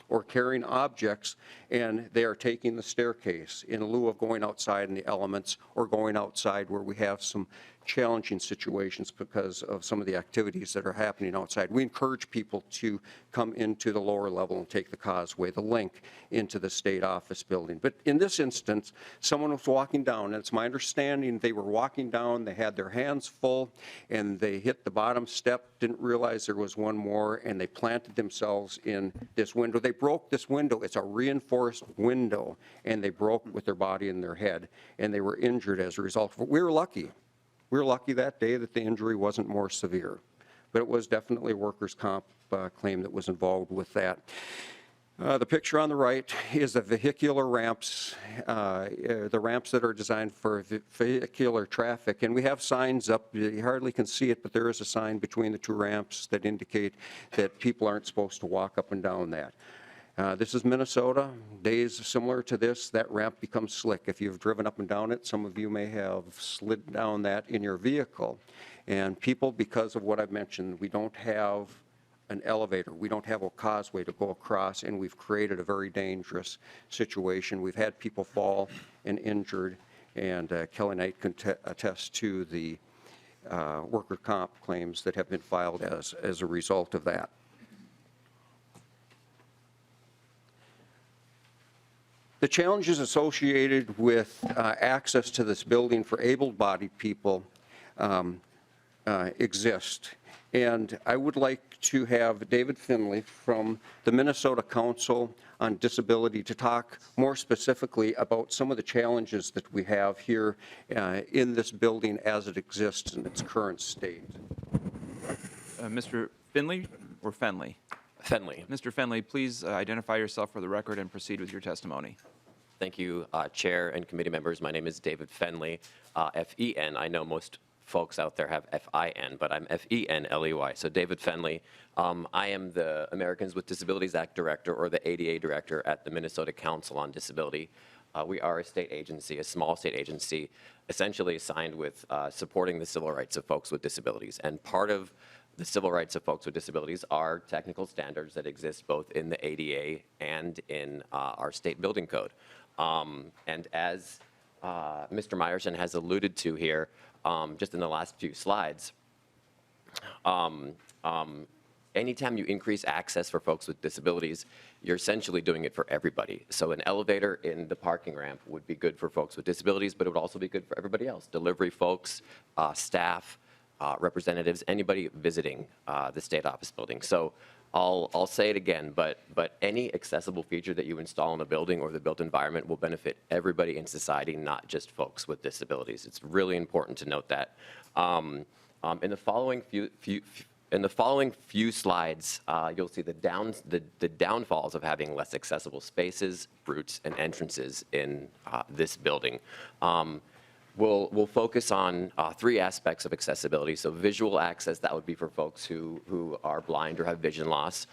or carrying objects, and they are taking the staircase in lieu of going outside in the elements or going outside where we have some challenging situations because of some of the activities that are happening outside. We encourage people to come into the lower level and take the causeway, the link into the state office building. But in this instance, someone was walking down, and it's my understanding they were walking down, they had their hands full, and they hit the bottom step, didn't realize there was one more, and they planted themselves in this window. They broke this window. It's a reinforced window, and they broke with their body and their head, and they were injured as a result. But we were lucky. We were lucky that day that the injury wasn't more severe, but it was definitely a workers' comp claim that was involved with that. The picture on the right is the vehicular ramps, the ramps that are designed for vehicular traffic. And we have signs up. You hardly can see it, but there is a sign between the two ramps that indicate that people aren't supposed to walk up and down that. This is Minnesota. Days similar to this, that ramp becomes slick. If you've driven up and down it, some of you may have slid down that in your vehicle. And people, because of what I've mentioned, we don't have an elevator. We don't have a causeway to go across, and we've created a very dangerous situation. We've had people fall and injured, and Kelly Knight can attest to the worker comp claims that have been filed as a result of that. The challenges associated with access to this building for able-bodied people exist. And I would like to have David Fenley from the Minnesota Council on Disability to talk more specifically about some of the challenges that we have here in this building as it exists in its current state. Mr. Finley or Fenley? Fenley. Mr. Fenley, please identify yourself for the record and proceed with your testimony. Thank you, Chair and committee members. My name is David Fenley, F-E-N. I know most folks out there have F-I-N, but I'm F-E-N-L-E-Y. So David Fenley. I am the Americans with Disabilities Act Director, or the ADA Director, at the Minnesota Council on Disability. We are a state agency, a small state agency, essentially assigned with supporting the civil rights of folks with disabilities. And part of the civil rights of folks with disabilities are technical standards that exist both in the ADA and in our state building code. And as Mr. Meyerson has alluded to here, just in the last few slides, anytime you increase access for folks with disabilities, you're essentially doing it for everybody. So an elevator in the parking ramp would be good for folks with disabilities, but it would also be good for everybody else, delivery folks, staff, representatives, anybody visiting the state office building. So I'll say it again, but any accessible feature that you install in a building or the built environment will benefit everybody in society, not just folks with disabilities. It's really important to note that. In the following few slides, you'll see the downfalls of having less accessible spaces, routes, and entrances in this building. We'll focus on three aspects of accessibility. So visual access, that would be for folks who are blind or have vision loss.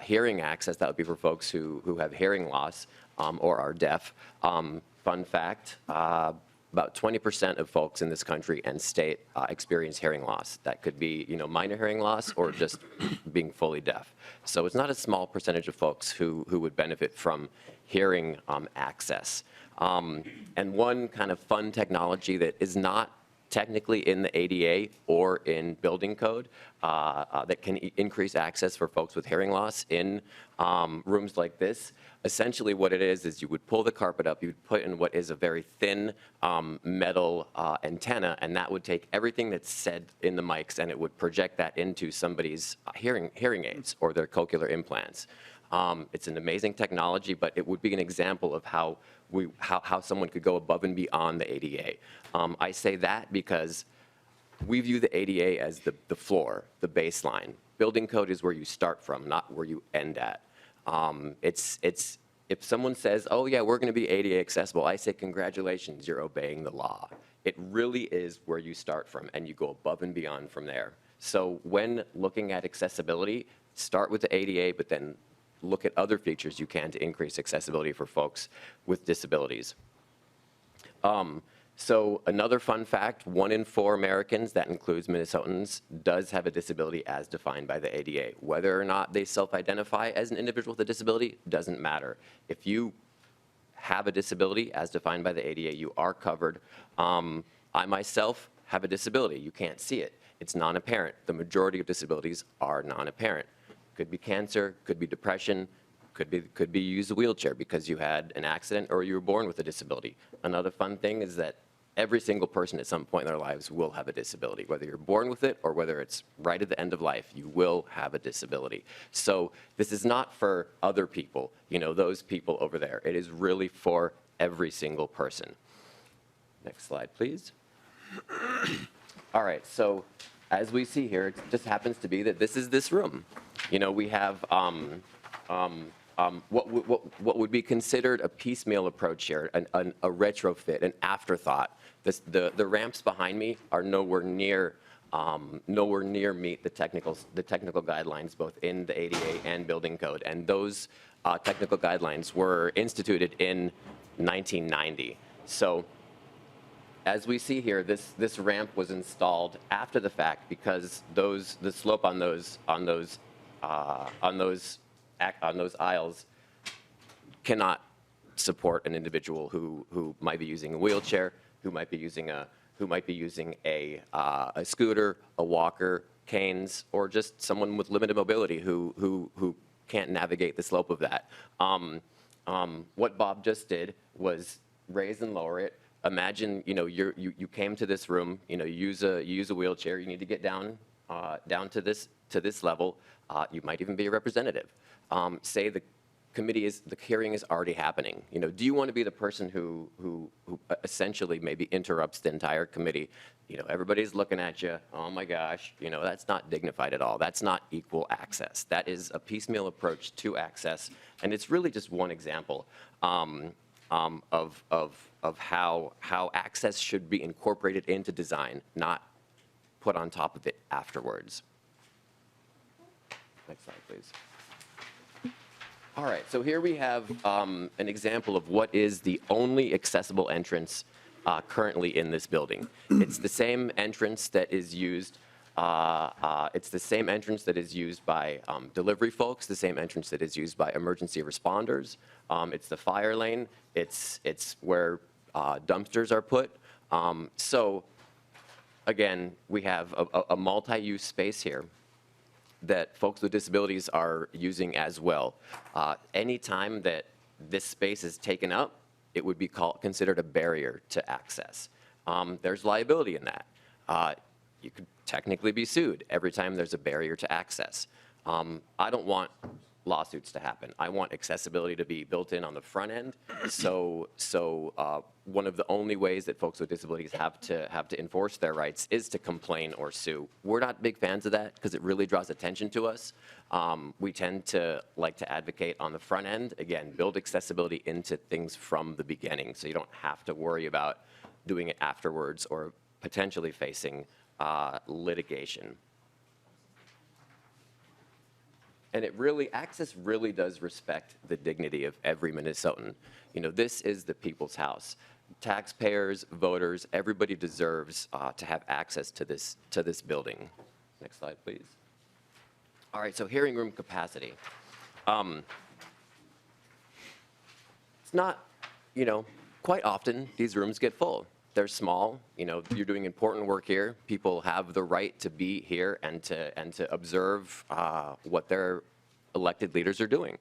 Hearing access, that would be for folks who have hearing loss or are deaf. Fun fact, about 20% of folks in this country and state experience hearing loss. That could be, minor hearing loss or just being fully deaf. So it's not a small percentage of folks who would benefit from hearing access. And one kind of fun technology that is not technically in the ADA or in building code that can increase access for folks with hearing loss in rooms like this. Essentially what it is you would pull the carpet up, you'd put in what is a very thin metal antenna, and that would take everything that's said in the mics and it would project that into somebody's hearing aids or their cochlear implants. It's an amazing technology, but it would be an example of how someone could go above and beyond the ADA. I say that because we view the ADA as the floor, the baseline. Building code is where you start from, not where you end at. If someone says, oh yeah, we're gonna be ADA accessible, I say congratulations, you're obeying the law. It really is where you start from and you go above and beyond from there. So when looking at accessibility, start with the ADA, but then look at other features you can to increase accessibility for folks with disabilities. So another fun fact, 1 in 4 Americans, that includes Minnesotans, does have a disability as defined by the ADA. Whether or not they self-identify as an individual with a disability doesn't matter. If you have a disability as defined by the ADA, you are covered. I myself have a disability. You can't see it. It's non-apparent. The majority of disabilities are non-apparent. Could be cancer, could be depression, could be you use a wheelchair because you had an accident or you were born with a disability. Another fun thing is that every single person at some point in their lives will have a disability. Whether you're born with it or whether it's right at the end of life, you will have a disability. So this is not for other people, you know, those people over there. It is really for every single person. Next slide, please. All right, so as we see here, it just happens to be that this is this room. You know, we have what would be considered a piecemeal approach here, a retrofit, an afterthought. The ramps behind me are nowhere near meet the technical guidelines both in the ADA and building code, and those technical guidelines were instituted in 1990. So as we see here, this ramp was installed after the fact because the slope on those aisles cannot support an individual who might be using a wheelchair, who might be using a scooter, a walker, canes, or just someone with limited mobility who can't navigate the slope of that. What Bob just did was raise and lower it. Imagine, you know, you came to this room, you know, you use a wheelchair, you need to get down to this level. You might even be a representative. Say the hearing is already happening. You know, do you want to be the person who essentially maybe interrupts the entire committee? You know, everybody's looking at you. Oh my gosh, you know, that's not dignified at all. That's not equal access. That is a piecemeal approach to access, and it's really just one example of how access should be incorporated into design, not put on top of it afterwards. Next slide, please. All right, so here we have an example of what is the only accessible entrance currently in this building. It's the same entrance that is used. It's the same entrance that is used by delivery folks. The same entrance that is used by emergency responders. It's the fire lane. It's where dumpsters are put. So, again, we have a multi-use space here that folks with disabilities are using as well. Anytime that this space is taken up, it would be considered a barrier to access. There's liability in that. You could technically be sued every time there's a barrier to access. I don't want lawsuits to happen. I want accessibility to be built in on the front end. So one of the only ways that folks with disabilities have to enforce their rights is to complain or sue. We're not big fans of that because it really draws attention to us. We tend to like to advocate on the front end. Again, build accessibility into things from the beginning so you don't have to worry about doing it afterwards or potentially facing litigation. And access really does respect the dignity of every Minnesotan. You know, this is the people's house. Taxpayers, voters, everybody deserves to have access to this building. Next slide, please. All right, so hearing room capacity. It's not, you know, quite often these rooms get full. They're small. You know, you're doing important work here. People have the right to be here and to observe what their elected leaders are doing.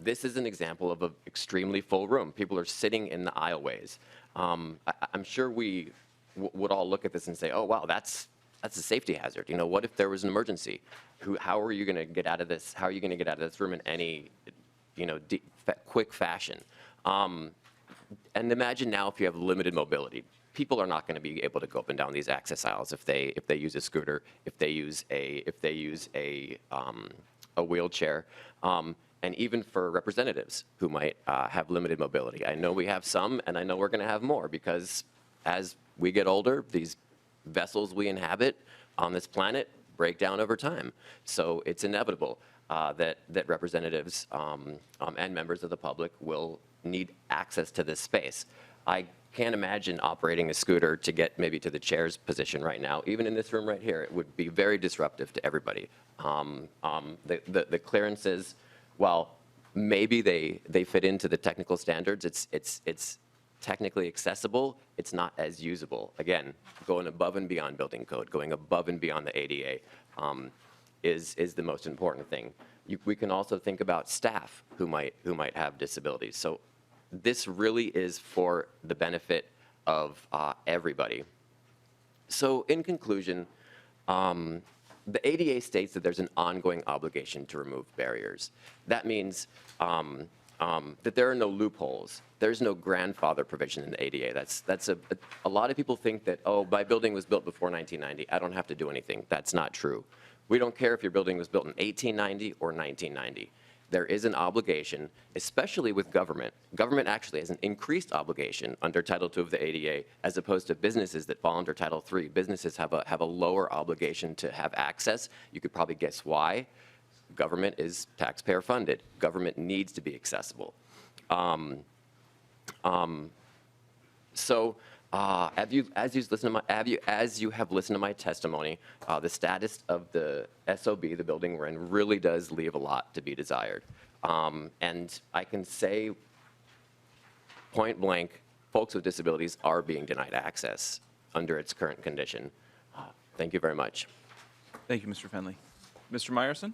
This is an example of an extremely full room. People are sitting in the aisleways. I'm sure we would all look at this and say, "Oh, wow, that's a safety hazard." You know, what if there was an emergency? How are you going to get out of this? How are you going to get out of this room in any, you know, quick fashion? And imagine now if you have limited mobility. People are not going to be able to go up and down these access aisles if they use a scooter, if they use a wheelchair, and even for representatives who might have limited mobility. I know we have some, and I know we're going to have more because as we get older, these vessels we inhabit on this planet break down over time. So it's inevitable. that representatives and members of the public will need access to this space. I can't imagine operating a scooter to get maybe to the chair's position right now. Even in this room right here, it would be very disruptive to everybody. The clearances, while maybe they fit into the technical standards, it's technically accessible, it's not as usable. Again, going above and beyond building code, going above and beyond the ADA is the most important thing. We can also think about staff who might have disabilities. So this really is for the benefit of everybody. So in conclusion, the ADA states that there's an ongoing obligation to remove barriers. That means that there are no loopholes. There's no grandfather provision in the ADA. That's a lot of people think that, oh, my building was built before 1990. I don't have to do anything. That's not true. We don't care if your building was built in 1890 or 1990. There is an obligation, especially with government. Government actually has an increased obligation under Title II of the ADA as opposed to businesses that fall under Title III. Businesses have a lower obligation to have access. You could probably guess why. Government is taxpayer funded. Government needs to be accessible. As you have listened to my testimony, the status of the SOB, the building we're in, really does leave a lot to be desired. And I can say point blank, folks with disabilities are being denied access under its current condition. Thank you very much. Thank you, Mr. Fenley. Mr. Meyerson?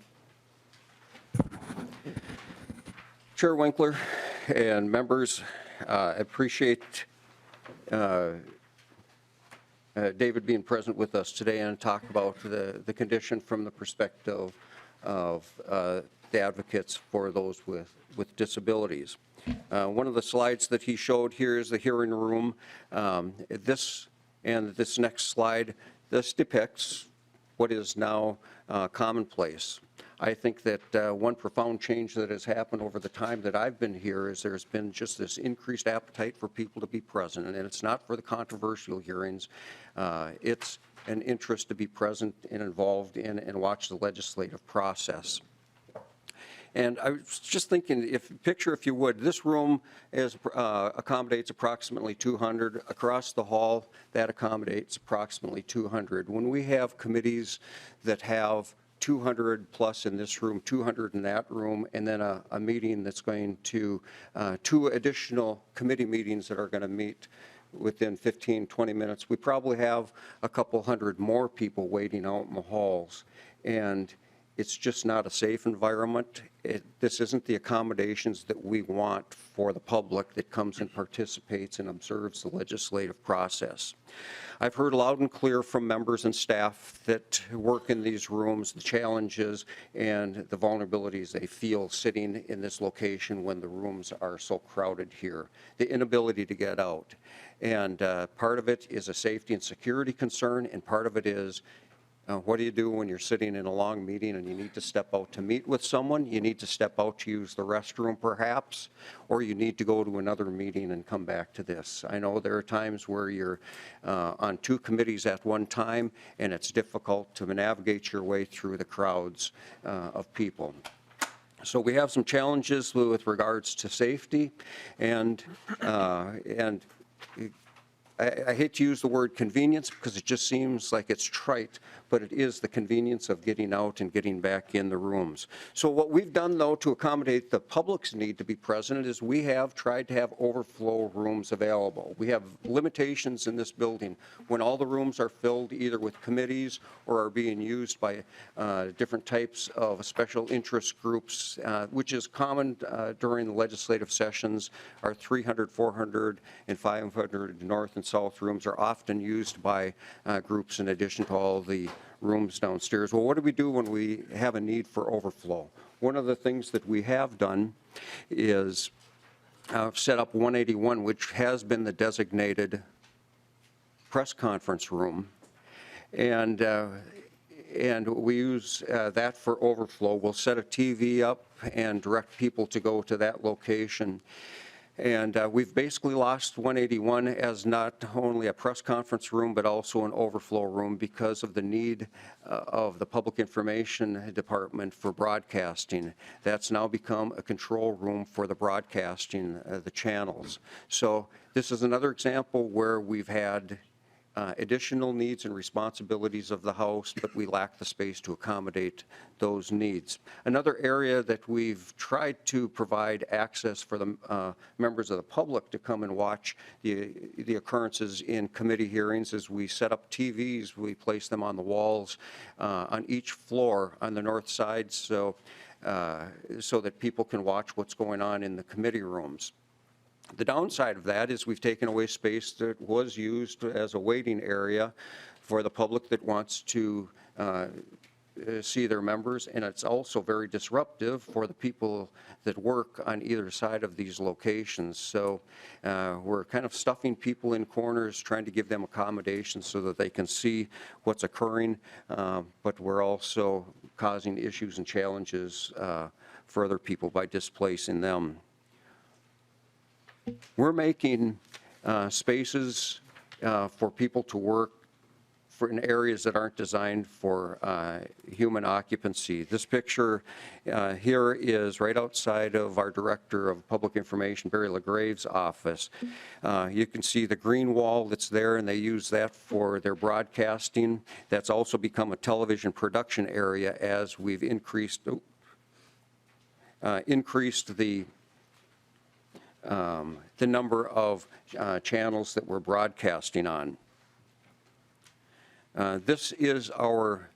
Chair Winkler and members, appreciate David being present with us today and talk about the condition from the perspective of the advocates for those with disabilities. One of the slides that he showed here is the hearing room. This next slide, this depicts what is now commonplace. I think that one profound change that has happened over the time that I've been here is there's been just this increased appetite for people to be present, and it's not for the controversial hearings. It's an interest to be present and involved in and watch the legislative process. And I was just thinking, picture if you would, this room accommodates approximately 200. Across the hall, that accommodates approximately 200. When we have committees that have 200 plus in this room, 200 in that room, and then a meeting that's going to, 2 additional committee meetings that are going to meet within 15, 20 minutes, we probably have a couple hundred more people waiting out in the halls. And it's just not a safe environment. This isn't the accommodations that we want for the public that comes and participates and observes the legislative process. I've heard loud and clear from members and staff that work in these rooms, the challenges and the vulnerabilities they feel sitting in this location when the rooms are so crowded here, the inability to get out. And part of it is a safety and security concern, and part of it is what do you do when you're sitting in a long meeting and you need to step out to meet with someone? You need to step out to use the restroom perhaps, or you need to go to another meeting and come back to this. I know there are times where you're on 2 committees at one time and it's difficult to navigate your way through the crowds of people. So we have some challenges with regards to safety and I hate to use the word convenience because it just seems like it's trite, but it is the convenience of getting out and getting back in the rooms. So what we've done, though, to accommodate the public's need to be present is we have tried to have overflow rooms available. We have limitations in this building when all the rooms are filled either with committees or are being used by different types of special interest groups, which is common during the legislative sessions. Our 300, 400, and 500 north and south rooms are often used by groups in addition to all the rooms downstairs. Well, what do we do when we have a need for overflow? One of the things that we have done is set up 181, which has been the designated press conference room. And we use that for overflow. We'll set a TV up and direct people to go to that location. And we've basically lost 181 as not only a press conference room, but also an overflow room because of the need of the Public Information Department for broadcasting. That's now become a control room for the broadcasting, the channels. So this is another example where we've had additional needs and responsibilities of the House, but we lack the space to accommodate those needs. Another area that we've tried to provide access for the members of the public to come and watch the occurrences in committee hearings is we set up TVs, we place them on the walls on each floor on the north side so that people can watch what's going on in the committee rooms. The downside of that is we've taken away space that was used as a waiting area for the public that wants to see their members, and it's also very disruptive for the people that work on either side of these locations. So we're kind of stuffing people in corners, trying to give them accommodations so that they can see what's occurring, but we're also causing issues and challenges for other people by displacing them. We're making spaces for people to work in areas that aren't designed for human occupancy. This picture here is right outside of our Director of Public Information, Barry LaGrave's office. You can see the green wall that's there, and they use that for their broadcasting. That's also become a television production area as we've increased the number of channels that we're broadcasting on. This is our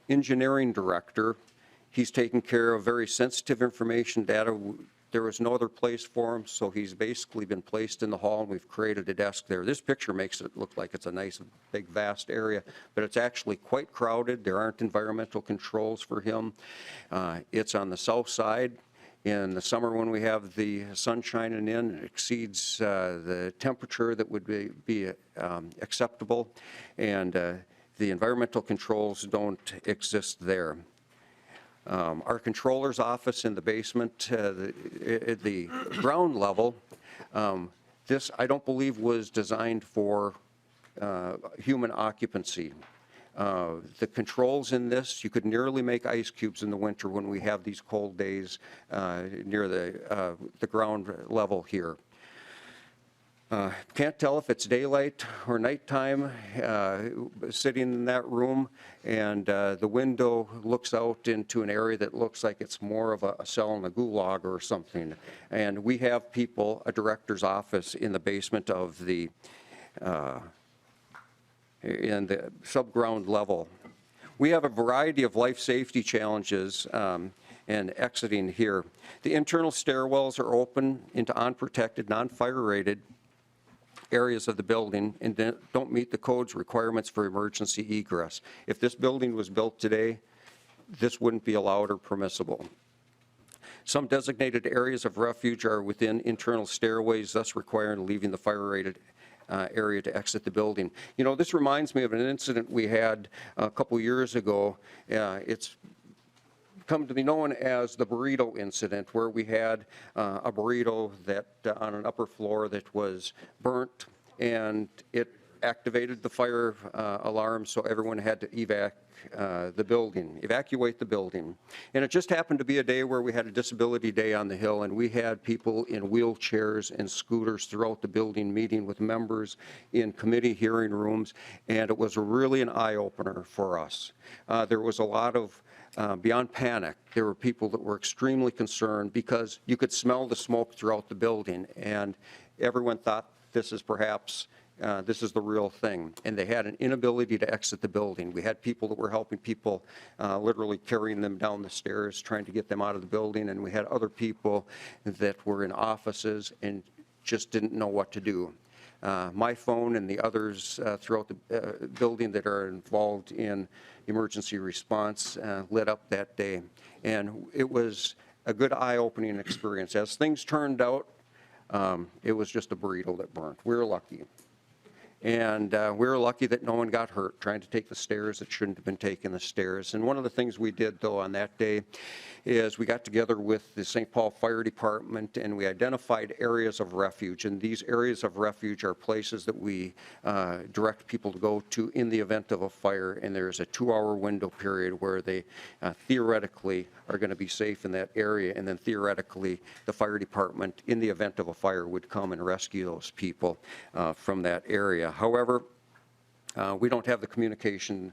engineering director. He's taking care of very sensitive information data. There was no other place for him, so he's basically been placed in the hall, and we've created a desk there. This picture makes it look like it's a nice, big, vast area, but it's actually quite crowded. There aren't environmental controls for him. It's on the south side. In the summer, when we have the sun shining in, it exceeds the temperature that would be acceptable, and the environmental controls don't exist there. Our controller's office in the basement, at the ground level, this I don't believe was designed for human occupancy. The controls in this, you could nearly make ice cubes in the winter when we have these cold days near the ground level here. Can't tell if it's daylight or nighttime sitting in that room, and the window looks out into an area that looks like it's more of a cell in a gulag or something. And we have people, a director's office in the basement of the in the subground level. We have a variety of life safety challenges and exiting here. The internal stairwells are open into unprotected, non-fire rated areas of the building and don't meet the code's requirements for emergency egress. If this building was built today, this wouldn't be allowed or permissible. Some designated areas of refuge are within internal stairways, thus requiring leaving the fire-rated area to exit the building. You know, this reminds me of an incident we had a couple years ago. It's come to be known as the burrito incident, where we had a burrito that on an upper floor that was burnt, and it activated the fire alarm, so everyone had to evacuate the building. And it just happened to be a day where we had a disability day on the Hill, and we had people in wheelchairs and scooters throughout the building meeting with members in committee hearing rooms, and it was really an eye-opener for us. There was a lot of beyond panic, there were people that were extremely concerned because you could smell the smoke throughout the building, and everyone thought this is perhaps this is the real thing, and they had an inability to exit the building. We had people that were helping people, literally carrying them down the stairs, trying to get them out of the building, and we had other people that were in offices and just didn't know what to do. My phone and the others throughout the building that are involved in emergency response lit up that day, and it was a good eye-opening experience. As things turned out, it was just a burrito that burnt. We were lucky. And we were lucky that no one got hurt trying to take the stairs that shouldn't have been taking the stairs. And one of the things we did, though, on that day is we got together with the St. Paul Fire Department and we identified areas of refuge. And these areas of refuge are places that we direct people to go to in the event of a fire. And there's a 2-hour window period where they theoretically are going to be safe in that area. And then theoretically, the fire department, in the event of a fire, would come and rescue those people from that area. However, we don't have the communication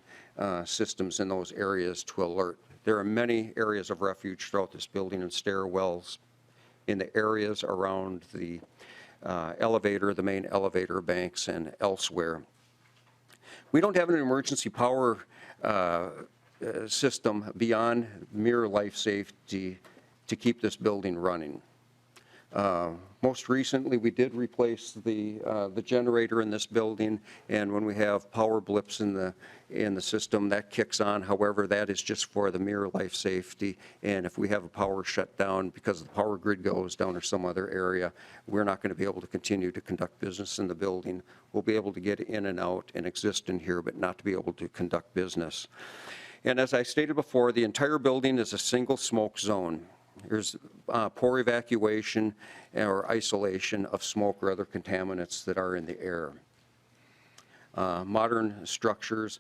systems in those areas to alert. There are many areas of refuge throughout this building and stairwells in the areas around the elevator, the main elevator banks, and elsewhere. We don't have an emergency power system beyond mere life safety to keep this building running. Most recently, we did replace the generator in this building, and when we have power blips in the system, that kicks on. However, that is just for the mere life safety, and if we have a power shutdown because the power grid goes down or some other area, we're not going to be able to continue to conduct business in the building. We'll be able to get in and out and exist in here, but not to be able to conduct business. And as I stated before, the entire building is a single smoke zone. There's poor evacuation or isolation of smoke or other contaminants that are in the air. Modern structures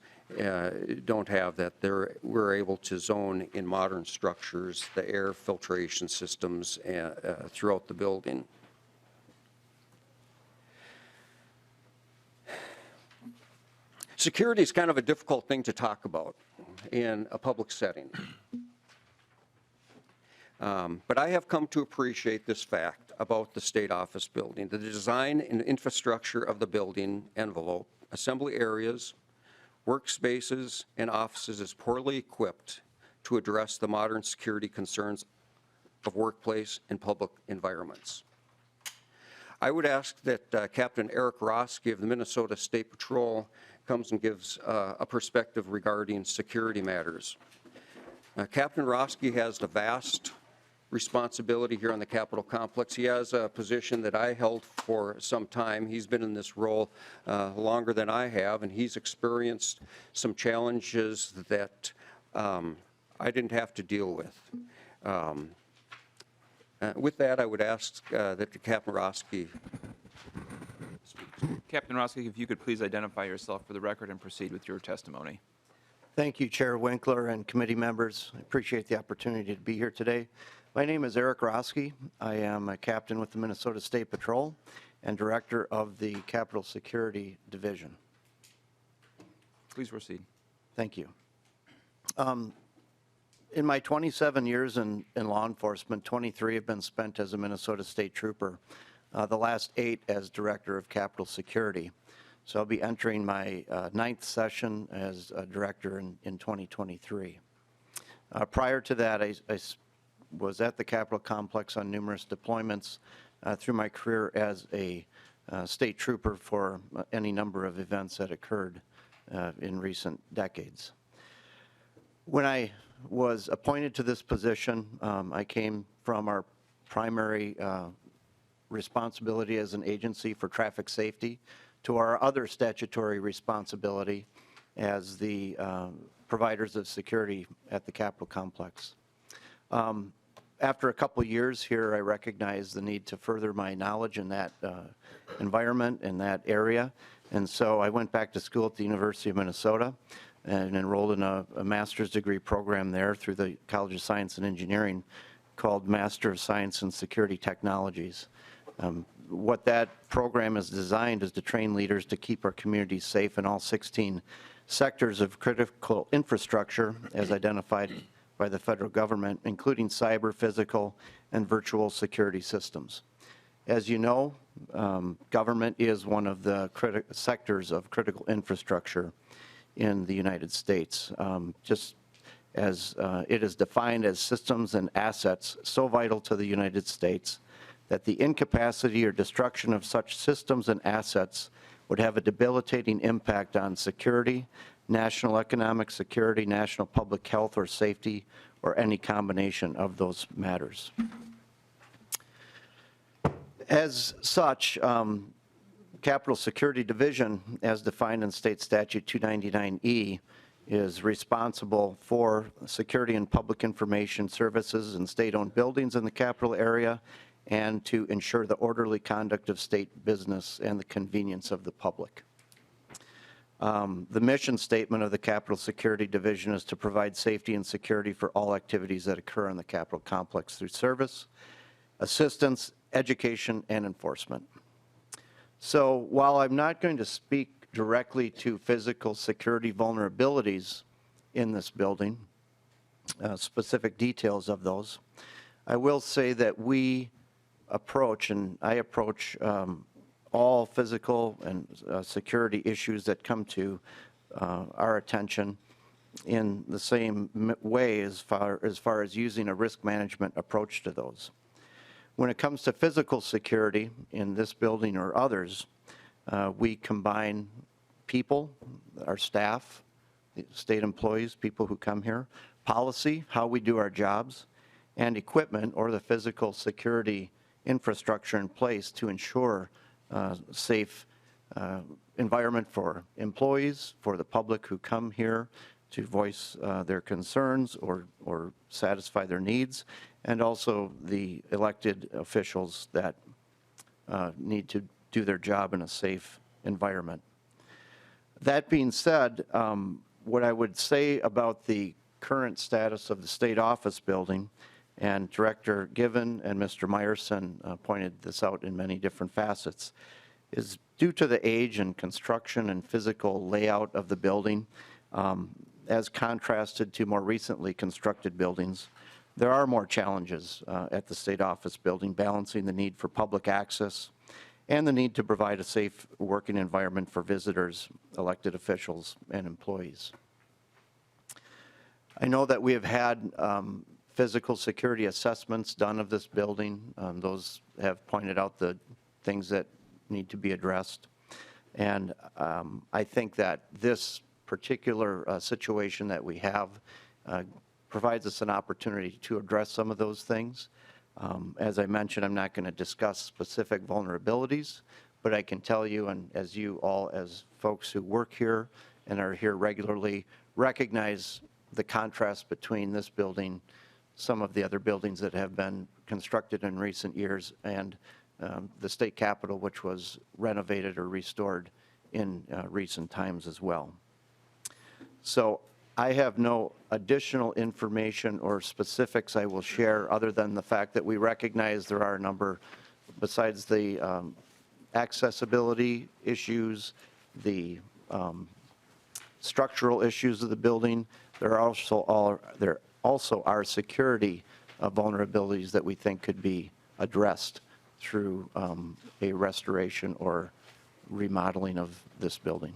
don't have that. We're able to zone in modern structures the air filtration systems throughout the building. Security is kind of a difficult thing to talk about in a public setting. But I have come to appreciate this fact about the state office building. The design and infrastructure of the building envelope, assembly areas, workspaces, and offices is poorly equipped to address the modern security concerns of workplace and public environments. I would ask that Captain Eric Roeske of the Minnesota State Patrol comes and gives a perspective regarding security matters. Captain Roeske has the vast responsibility here on the Capitol complex. He has a position that I held for some time. He's been in this role longer than I have, and he's experienced some challenges that I didn't have to deal with. With that, I would ask that Captain Roeske. Captain Roeske, if you could please identify yourself for the record and proceed with your testimony. Thank you, Chair Winkler and committee members. I appreciate the opportunity to be here today. My name is Eric Roeske. I am a captain with the Minnesota State Patrol and director of the Capitol Security Division. Please proceed. Thank you. In my 27 years in law enforcement, 23 have been spent as a Minnesota State Trooper, the last 8 as director of Capitol Security. So I'll be entering my 9th session as a director in 2023. Prior to that, I was at the Capitol complex on numerous deployments through my career as a state trooper for any number of events that occurred in recent decades. When I was appointed to this position, I came from our primary responsibility as an agency for traffic safety to our other statutory responsibility as the providers of security at the Capitol complex. After a couple years here, I recognized the need to further my knowledge in that environment, in that area, and so I went back to school at the University of Minnesota and enrolled in a master's degree program there through the College of Science and Engineering called Master of Science in Security Technologies. What that program is designed is to train leaders to keep our communities safe in all 16 sectors of critical infrastructure as identified by the federal government, including cyber, physical, and virtual security systems. As you know, government is one of the sectors of critical infrastructure in the United States, just as it is defined as systems and assets so vital to the United States that the incapacity or destruction of such systems and assets would have a debilitating impact on security, national economic security, national public health or safety, or any combination of those matters. Capital Security Division, as defined in State Statute 299E, is responsible for security and public information services in state-owned buildings in the capital area and to ensure the orderly conduct of state business and the convenience of the public. The mission statement of the Capital Security Division is to provide safety and security for all activities that occur in the Capitol complex through service, assistance, education, and enforcement. So while I'm not going to speak directly to physical security vulnerabilities in this building, specific details of those, I will say that we approach, and I approach all physical and security issues that come to our attention in the same way as far as using a risk management approach to those. When it comes to physical security in this building or others, we combine people, our staff, the state employees, people who come here, policy, how we do our jobs, and equipment or the physical security infrastructure in place to ensure safe environment for employees, for the public who come here to voice their concerns or satisfy their needs, and also the elected officials that need to do their job in a safe environment. That being said, what I would say about the current status of the state office building, and Director Guevin and Mr. Meyerson pointed this out in many different facets, is due to the age and construction and physical layout of the building, as contrasted to more recently constructed buildings, there are more challenges at the state office building, balancing the need for public access and the need to provide a safe working environment for visitors, elected officials, and employees. I know that we have had physical security assessments done of this building. Those have pointed out the things that need to be addressed. And I think that this particular situation that we have provides us an opportunity to address some of those things. As I mentioned, I'm not going to discuss specific vulnerabilities, but I can tell you, and as you all, as folks who work here and are here regularly, recognize the contrast between this building, some of the other buildings that have been constructed in recent years, and the state capitol, which was renovated or restored in recent times as well. So I have no additional information or specifics I will share other than the fact that we recognize there are a number, besides the accessibility issues, the structural issues of the building, there also are security vulnerabilities that we think could be addressed through a restoration or remodeling of this building.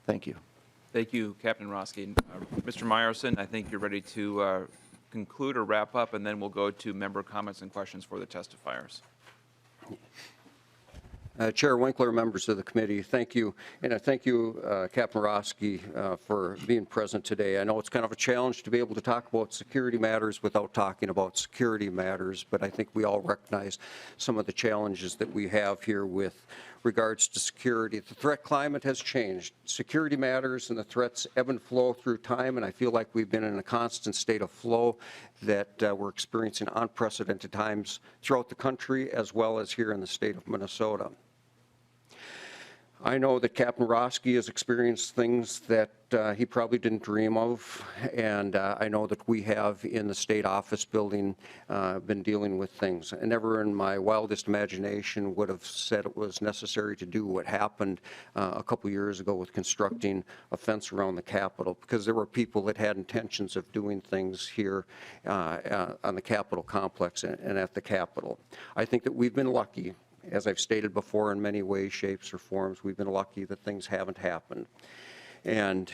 Thank you. Thank you, Captain Roeske. Mr. Meyerson, I think you're ready to conclude or wrap up, and then we'll go to member comments and questions for the testifiers. Chair Winkler, members of the committee, thank you. And I thank you, Captain Roeske, for being present today. I know it's kind of a challenge to be able to talk about security matters without talking about security matters, but I think we all recognize some of the challenges that we have here with regards to security. The threat climate has changed. Security matters and the threats ebb and flow through time, and I feel like we've been in a constant state of flow that we're experiencing unprecedented times throughout the country as well as here in the state of Minnesota. I know that Captain Roeske has experienced things that he probably didn't dream of, and I know that we have in the state office building been dealing with things. I never in my wildest imagination would have said it was necessary to do what happened a couple years ago with constructing a fence around the Capitol, because there were people that had intentions of doing things here on the Capitol complex and at the Capitol. I think that we've been lucky. As I've stated before, in many ways, shapes, or forms, we've been lucky that things haven't happened. And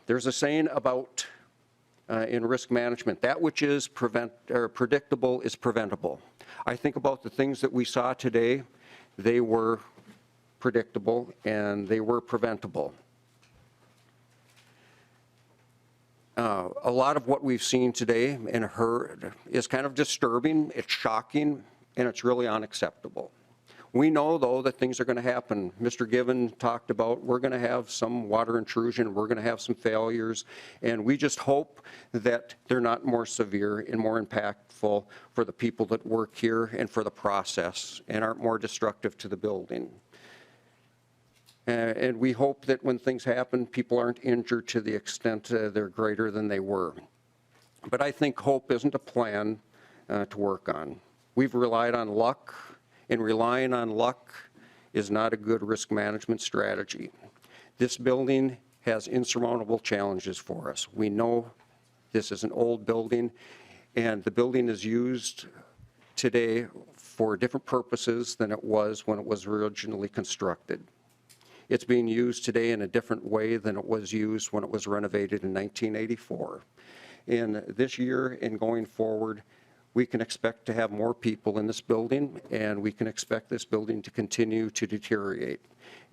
there's a saying about, in risk management, that which is predictable is preventable. I think about the things that we saw today. They were predictable and they were preventable. A lot of what we've seen today and heard is kind of disturbing, it's shocking, and it's really unacceptable. We know, though, that things are going to happen. Mr. Guevin talked about we're going to have some water intrusion, we're going to have some failures, and we just hope that they're not more severe and more impactful for the people that work here and for the process and aren't more destructive to the building. And we hope that when things happen, people aren't injured to the extent they're greater than they were. But I think hope isn't a plan to work on. We've relied on luck, and relying on luck is not a good risk management strategy. This building has insurmountable challenges for us. We know this is an old building, and the building is used today for different purposes than it was when it was originally constructed. It's being used today in a different way than it was used when it was renovated in 1984. And this year and going forward, we can expect to have more people in this building, and we can expect this building to continue to deteriorate.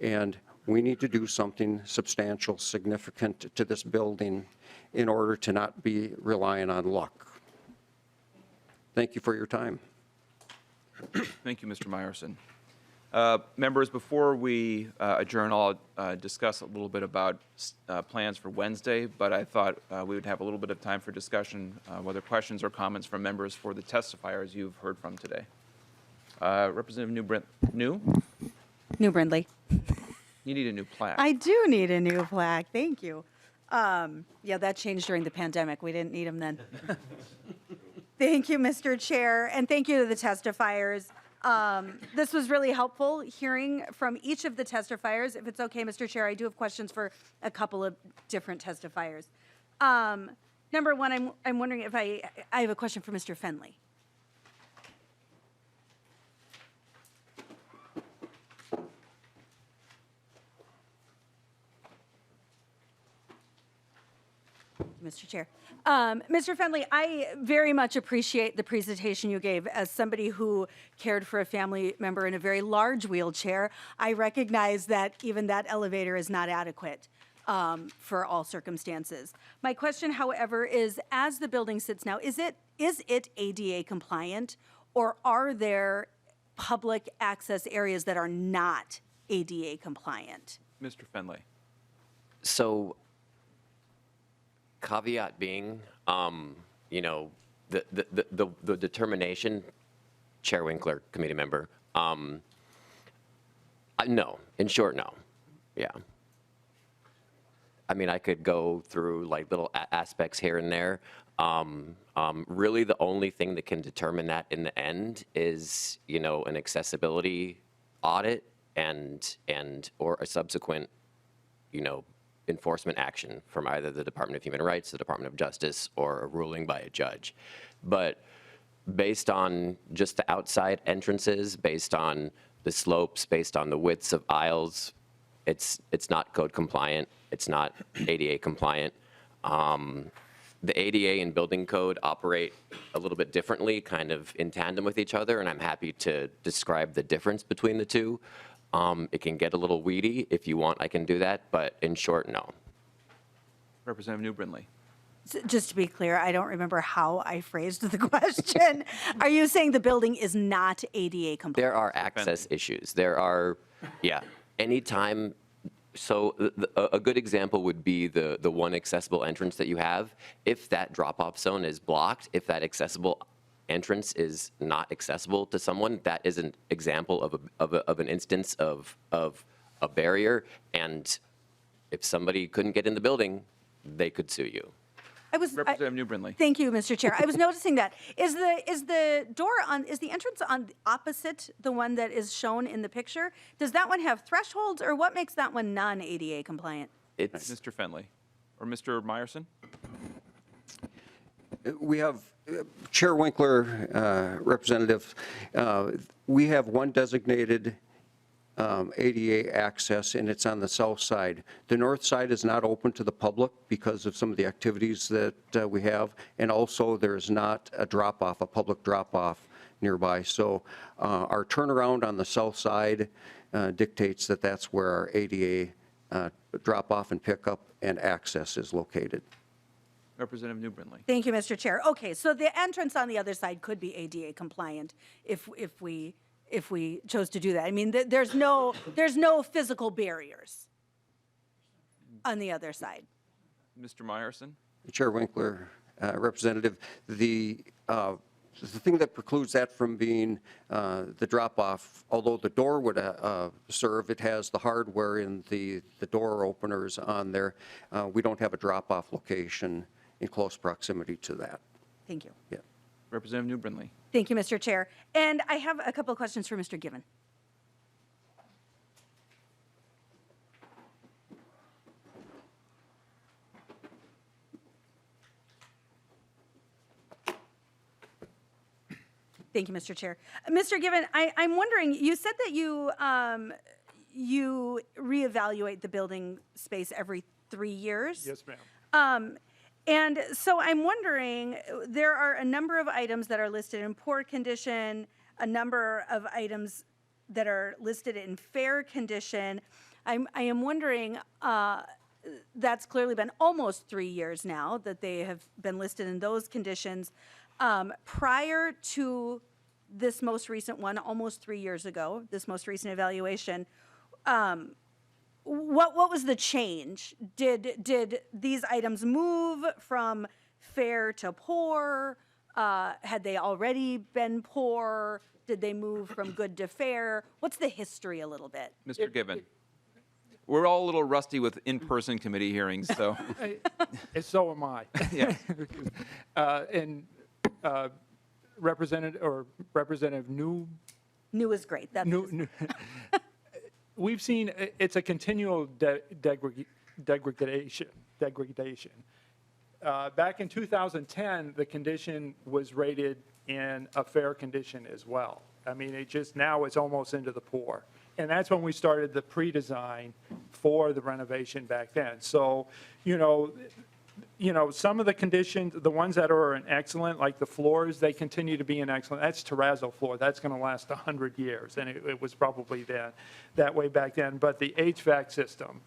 And we need to do something substantial, significant to this building in order to not be relying on luck. Thank you for your time. Thank you, Mr. Meyerson. Members, before we adjourn, I'll discuss a little bit about plans for Wednesday, but I thought we would have a little bit of time for discussion, whether questions or comments from members for the testifiers you've heard from today. Representative New Brindley. You need a new plaque. I do need a new plaque. Thank you. Yeah, that changed during the pandemic. We didn't need them then. Thank you, Mr. Chair, and thank you to the testifiers. This was really helpful hearing from each of the testifiers. If it's okay, Mr. Chair, I do have questions for a couple of different testifiers. Number one, I'm wondering if I have a question for Mr. Fenley. Mr. Chair. Mr. Fenley, I very much appreciate the presentation you gave. As somebody who cared for a family member in a very large wheelchair, I recognize that even that elevator is not adequate for all circumstances. My question, however, is as the building sits now, is it ADA compliant, or are there public access areas that are not ADA compliant? Mr. Fenley. So, caveat being, the determination, Chair Winkler, committee member, no. In short, no. Yeah. I mean, I could go through like little aspects here and there. Really, the only thing that can determine that in the end is, an accessibility audit and or a subsequent, enforcement action from either the Department of Human Rights, the Department of Justice, or a ruling by a judge. But based on just the outside entrances, based on the slopes, based on the widths of aisles, it's not code compliant. It's not ADA compliant. The ADA and building code operate a little bit differently, kind of in tandem with each other, and I'm happy to describe the difference between the two. It can get a little weedy. If you want, I can do that, but in short, no. Representative New Brindley. Just to be clear, I don't remember how I phrased the question. Are you saying the building is not ADA compliant? There are access issues. There are, anytime. So a good example would be the one accessible entrance that you have. If that drop-off zone is blocked, if that accessible entrance is not accessible to someone, that is an example of an instance of a barrier. And if somebody couldn't get in the building, they could sue you. Representative New Brindley. Thank you, Mr. Chair. I was noticing that. Is the entrance on opposite the one that is shown in the picture? Does that one have thresholds, or what makes that one non-ADA compliant? It's Mr. Fenley. Or Mr. Meyerson? We have, Chair Winkler, Representative, we have one designated ADA access, and it's on the south side. The north side is not open to the public because of some of the activities that we have, and also there's not a drop-off, a public drop-off nearby. So our turnaround on the south side dictates that that's where our ADA drop-off and pickup and access is located. Representative New Brindley. Thank you, Mr. Chair. Okay, so the entrance on the other side could be ADA compliant if if we chose to do that. I mean, there's no physical barriers on the other side. Mr. Meyerson? Chair Winkler, Representative, the thing that precludes that from being the drop-off, although the door would serve, it has the hardware in the door openers on there. We don't have a drop-off location in close proximity to that. Thank you. Yeah. Representative New Brindley. Thank you, Mr. Chair. And I have a couple of questions for Mr. Guevin. Thank you, Mr. Chair. Mr. Guevin, I'm wondering, you said that you reevaluate the building space every 3 years? Yes, ma'am. And so I'm wondering, there are a number of items that are listed in poor condition, a number of items that are listed in fair condition. I am wondering, that's clearly been almost 3 years now that they have been listed in those conditions. Prior to this most recent one, almost 3 years ago, this most recent evaluation, what was the change? Did these items move from fair to poor? Had they already been poor? Did they move from good to fair? What's the history a little bit? Mr. Gibbon. We're all a little rusty with in-person committee hearings, so. So am I. Yeah. And Representative New. New is great. That's We've seen it's a continual degradation. Back in 2010, the condition was rated in a fair condition as well. I mean, now it's almost into the poor. And that's when we started the pre-design for the renovation back then. So, some of the conditions, the ones that are in excellent, like the floors, they continue to be in excellent. That's terrazzo floor. That's going to last 100 years, and it was probably that way back then. But the HVAC system,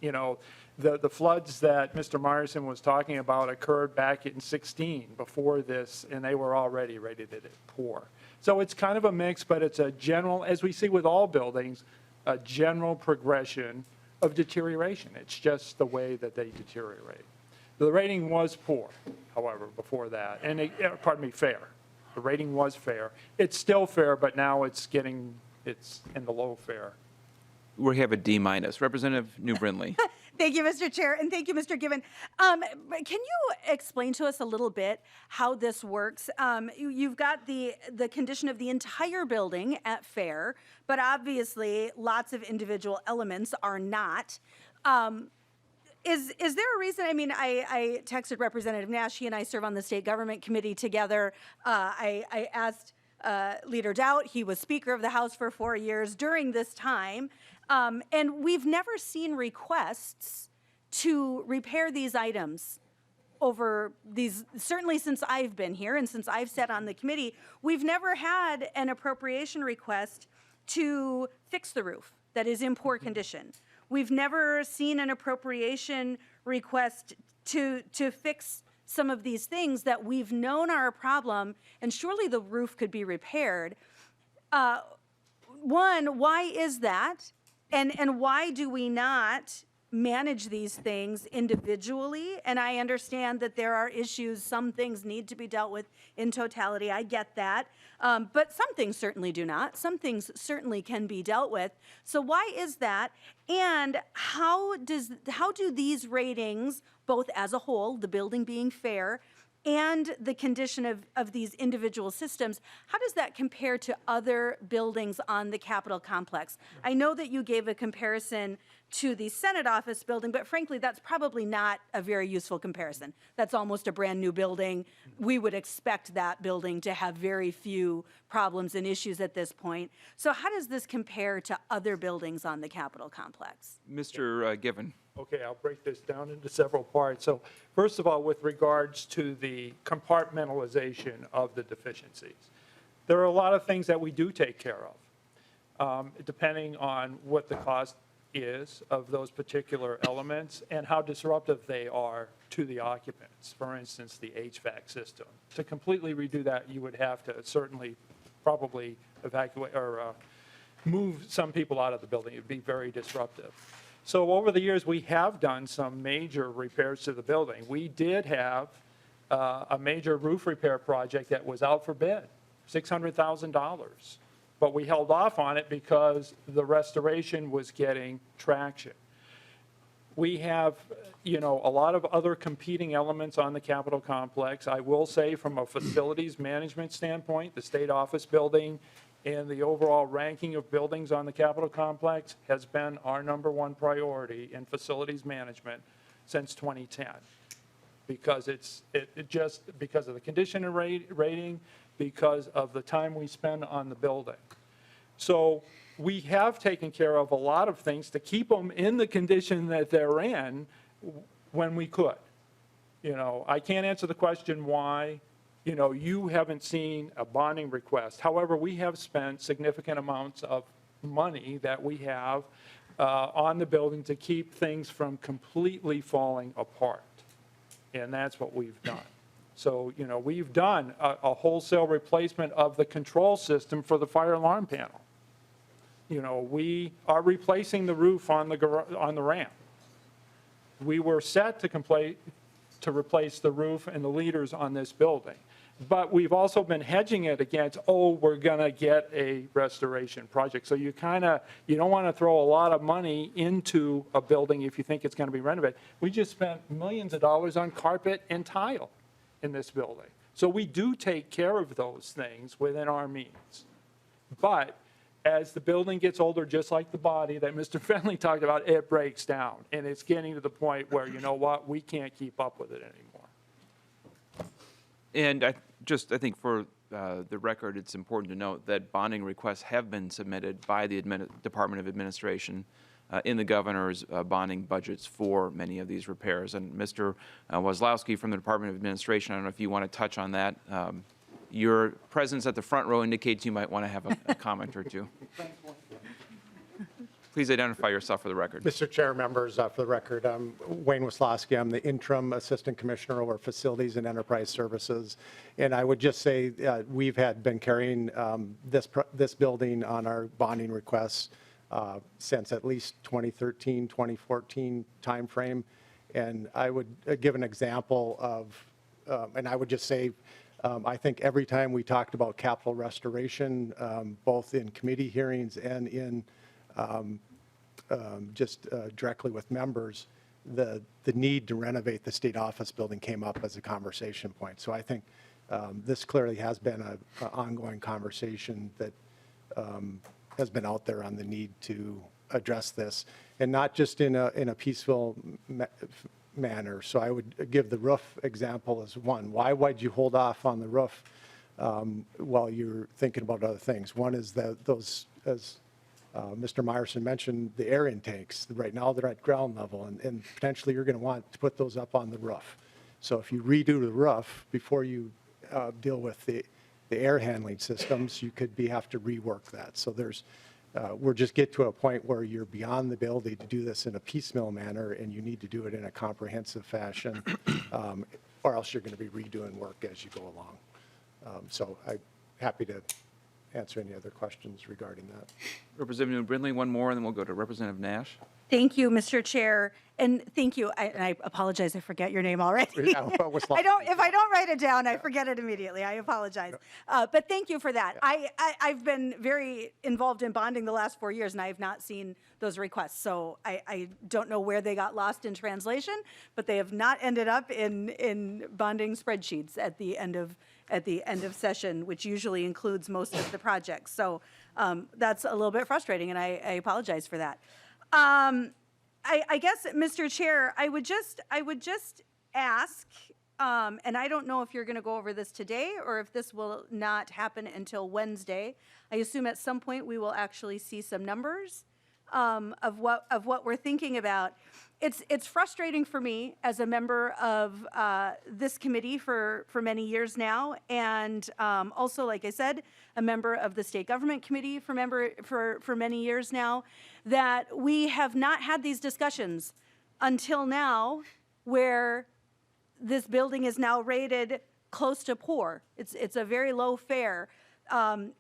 the floods that Mr. Meyerson was talking about occurred back in 16 before this, and they were already rated at poor. So it's kind of a mix, but it's a general, as we see with all buildings, a general progression of deterioration. It's just the way that they deteriorate. The rating was poor, however, before that, and fair. The rating was fair. It's still fair, but now it's in the low fair. We have a D-. Representative New Brindley. Thank you, Mr. Chair, and thank you, Mr. Gibbon. Can you explain to us a little bit how this works? You've got the condition of the entire building at fair, but obviously lots of individual elements are not. Is there a reason? I mean, I texted Representative Nash. He and I serve on the state government committee together. I asked Leader Doubt. He was Speaker of the House for 4 years during this time. And we've never seen requests to repair these items over these, certainly since I've been here and since I've sat on the committee, we've never had an appropriation request to fix the roof that is in poor condition. We've never seen an appropriation request to fix some of these things that we've known are a problem, and surely the roof could be repaired. One, why is that? And why do we not manage these things individually? And I understand that there are issues, some things need to be dealt with in totality, I get that. But some things certainly do not. Some things certainly can be dealt with. So why is that? And how do these ratings, both as a whole, the building being fair, and the condition of these individual systems, how does that compare to other buildings on the Capitol complex? I know that you gave a comparison to the Senate office building, but frankly, that's probably not a very useful comparison. That's almost a brand new building. We would expect that building to have very few problems and issues at this point. So how does this compare to other buildings on the Capitol complex? Mr. Gibbon. Okay, I'll break this down into several parts. So first of all, with regards to the compartmentalization of the deficiencies, there are a lot of things that we do take care of, depending on what the cost is of those particular elements and how disruptive they are to the occupants. For instance, the HVAC system. To completely redo that, you would have to certainly probably evacuate or move some people out of the building. It'd be very disruptive. So over the years, we have done some major repairs to the building. We did have a major roof repair project that was out for bid, $600,000. But we held off on it because the restoration was getting traction. We have, a lot of other competing elements on the Capitol complex. I will say from a facilities management standpoint, the state office building and the overall ranking of buildings on the Capitol complex has been our #1 priority in facilities management since 2010. Because it just because of the condition and rating, because of the time we spend on the building. So we have taken care of a lot of things to keep them in the condition that they're in when we could. I can't answer the question why, you haven't seen a bonding request. However, we have spent significant amounts of money that we have on the building to keep things from completely falling apart. And that's what we've done. So, we've done a wholesale replacement of the control system for the fire alarm panel. We are replacing the roof on the ramp. We were set to replace the roof and the leaders on this building. But we've also been hedging it against, we're going to get a restoration project. So you don't want to throw a lot of money into a building if you think it's going to be renovated. We just spent millions of dollars on carpet and tile in this building. So we do take care of those things within our means. But as the building gets older, just like the body that Mr. Fenley talked about, it breaks down. And it's getting to the point where, we can't keep up with it anymore. And I think for the record, it's important to note that bonding requests have been submitted by the Department of Administration in the governor's bonding budgets for many of these repairs. And Mr. Wozlowski from the Department of Administration, I don't know if you want to touch on that. Your presence at the front row indicates you might want to have a comment or two. Please identify yourself for the record. Mr. Chair, members, for the record, I'm Wayne Wozlowski. I'm the interim assistant commissioner over facilities and enterprise services. And I would just say we've been carrying this building on our bonding requests since at least 2013, 2014 timeframe. And I would give an example of, and I would just say, I think every time we talked about capital restoration, both in committee hearings and in just directly with members, the need to renovate the state office building came up as a conversation point. So I think this clearly has been an ongoing conversation that has been out there on the need to address this, and not just in a peaceful manner. So I would give the roof example as one. Why would you hold off on the roof while you're thinking about other things? One is that those, as Mr. Meyerson mentioned, the air intakes. Right now they're at ground level, and potentially you're going to want to put those up on the roof. So if you redo the roof before you deal with the air handling systems, you could have to rework that. So we're just get to a point where you're beyond the ability to do this in a piecemeal manner, and you need to do it in a comprehensive fashion, or else you're going to be redoing work as you go along. So I'm happy to answer any other questions regarding that. Representative Brindley, one more, and then we'll go to Representative Nash. Thank you, Mr. Chair, and thank you. I apologize, I forget your name already. Yeah, well, If I don't write it down, I forget it immediately. I apologize. But thank you for that. I've been very involved in bonding the last 4 years, and I have not seen those requests. So I don't know where they got lost in translation, but they have not ended up in bonding spreadsheets at the end of session, which usually includes most of the projects. So that's a little bit frustrating, and I apologize for that. I guess, Mr. Chair, I would just ask, and I don't know if you're going to go over this today or if this will not happen until Wednesday. I assume at some point we will actually see some numbers of what we're thinking about. It's frustrating for me as a member of this committee for many years now, and also, like I said, a member of the State Government Committee for many years now, that we have not had these discussions until now, where this building is now rated close to poor. It's a very low fare, and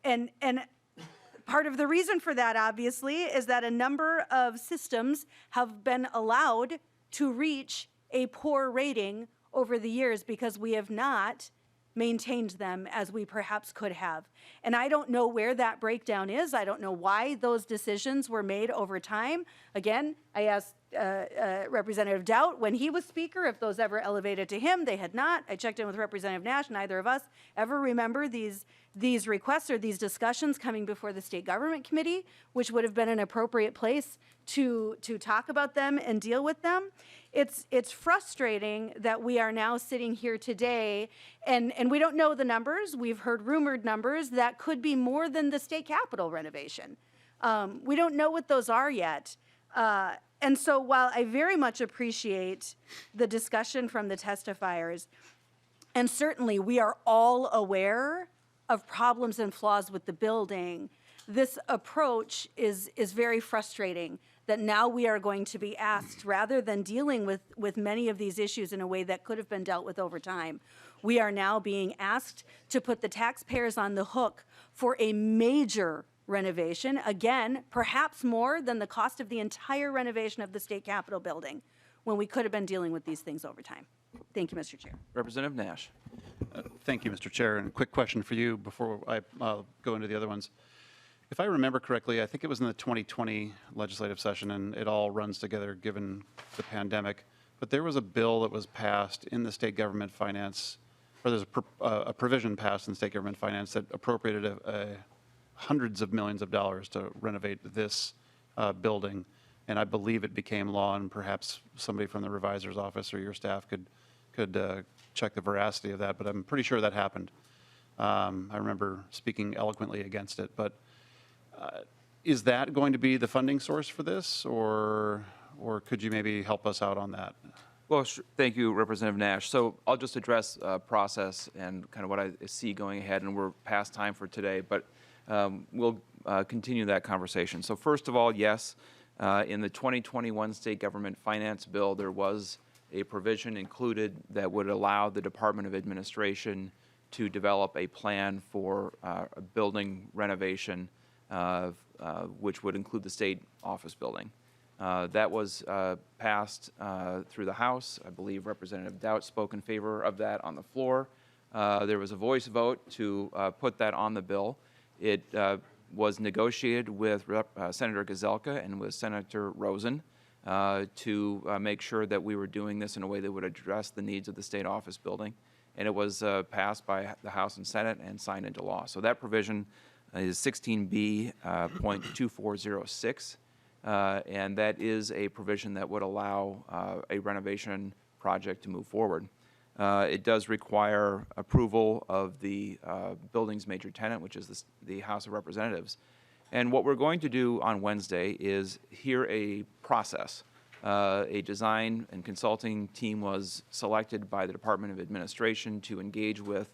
Part of the reason for that, obviously, is that a number of systems have been allowed to reach a poor rating over the years because we have not maintained them as we perhaps could have. And I don't know where that breakdown is. I don't know why those decisions were made over time. Again, I asked Representative Doubt when he was Speaker if those ever elevated to him. They had not. I checked in with Representative Nash. Neither of us ever remember these requests or these discussions coming before the State Government Committee, which would have been an appropriate place to talk about them and deal with them. It's frustrating that we are now sitting here today and we don't know the numbers. We've heard rumored numbers that could be more than the state capitol renovation. We don't know what those are yet. And so while I very much appreciate the discussion from the testifiers, and certainly we are all aware of problems and flaws with the building, this approach is very frustrating that now we are going to be asked, rather than dealing with many of these issues in a way that could have been dealt with over time, we are now being asked to put the taxpayers on the hook for a major renovation, again, perhaps more than the cost of the entire renovation of the state capitol building, when we could have been dealing with these things over time. Thank you, Mr. Chair. Representative Nash. Thank you, Mr. Chair. And a quick question for you before I go into the other ones. If I remember correctly, I think it was in the 2020 legislative session, and it all runs together given the pandemic, but there was a bill that was passed in the state government finance, or there's a provision passed in state government finance that appropriated hundreds of millions of dollars to renovate this building, and I believe it became law, and perhaps somebody from the revisor's office or your staff could check the veracity of that, but I'm pretty sure that happened. I remember speaking eloquently against it, but is that going to be the funding source for this, or could you maybe help us out on that? Well, thank you, Representative Nash. So I'll just address process and kind of what I see going ahead, and we're past time for today, but we'll continue that conversation. So first of all, yes, in the 2021 state government finance bill, there was a provision included that would allow the Department of Administration to develop a plan for a building renovation, which would include the state office building. That was passed through the House. I believe Representative Doubt spoke in favor of that on the floor. There was a voice vote to put that on the bill. It was negotiated with Senator Gazelka and with Senator Rosen to make sure that we were doing this in a way that would address the needs of the state office building. And it was passed by the House and Senate and signed into law. So that provision is 16B.2406, and that is a provision that would allow a renovation project to move forward. It does require approval of the building's major tenant, which is the House of Representatives. And what we're going to do on Wednesday is hear a process. A design and consulting team was selected by the Department of Administration to engage with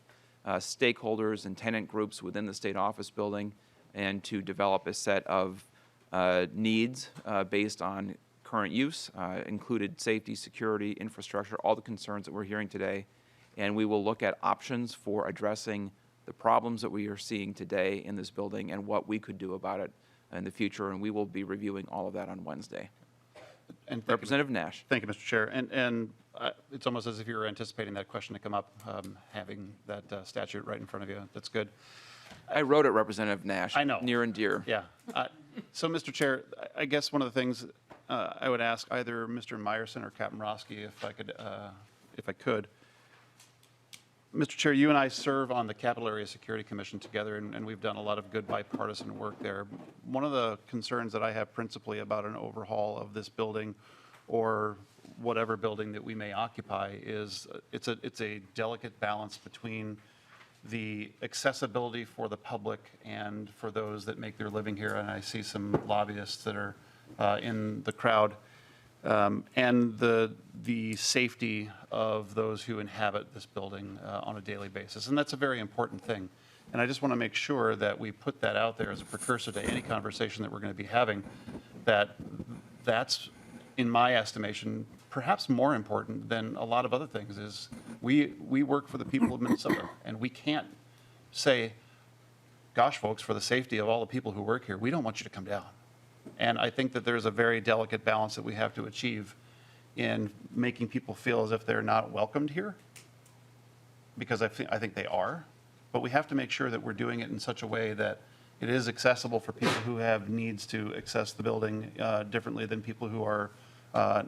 stakeholders and tenant groups within the state office building and to develop a set of needs based on current use, included safety, security, infrastructure, all the concerns that we're hearing today. And we will look at options for addressing the problems that we are seeing today in this building and what we could do about it in the future. And we will be reviewing all of that on Wednesday. And Representative Nash. Thank you, Mr. Chair. And it's almost as if you were anticipating that question to come up, having that statute right in front of you. That's good. I wrote it, Representative Nash. I know. Near and dear. Yeah. So, Mr. Chair, I guess one of the things I would ask either Mr. Meyerson or Captain Roeske, if I could. Mr. Chair, you and I serve on the Capital Area Security Commission together, and we've done a lot of good bipartisan work there. One of the concerns that I have principally about an overhaul of this building or whatever building that we may occupy is it's a delicate balance between the accessibility for the public and for those that make their living here, and I see some lobbyists that are in the crowd, and the safety of those who inhabit this building on a daily basis. And that's a very important thing. And I just want to make sure that we put that out there as a precursor to any conversation that we're going to be having, that's, in my estimation, perhaps more important than a lot of other things. Is we work for the people of Minnesota, and we can't say, gosh, folks, for the safety of all the people who work here, we don't want you to come down. And I think that there's a very delicate balance that we have to achieve in making people feel as if they're not welcomed here, because I think they are. But we have to make sure that we're doing it in such a way that it is accessible for people who have needs to access the building differently than people who are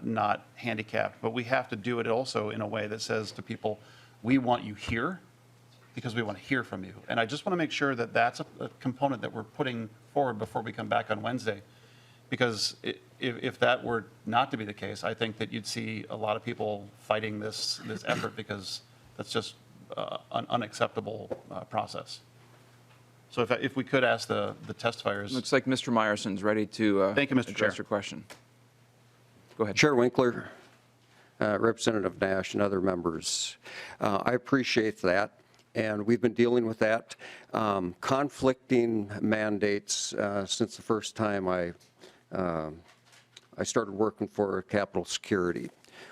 not handicapped. But we have to do it also in a way that says to people, we want you here because we want to hear from you. And I just want to make sure that that's a component that we're putting forward before we come back on Wednesday. Because if that were not to be the case, I think that you'd see a lot of people fighting this effort, because that's just an unacceptable process. So if we could ask the testifiers. Looks like Mr. Meyerson's ready to Thank you, Mr. Chair. address your question. Go ahead. Chair Winkler, Representative Nash, and other members, I appreciate that. And we've been dealing with that. Conflicting mandates since the first time I started working for Capitol Security.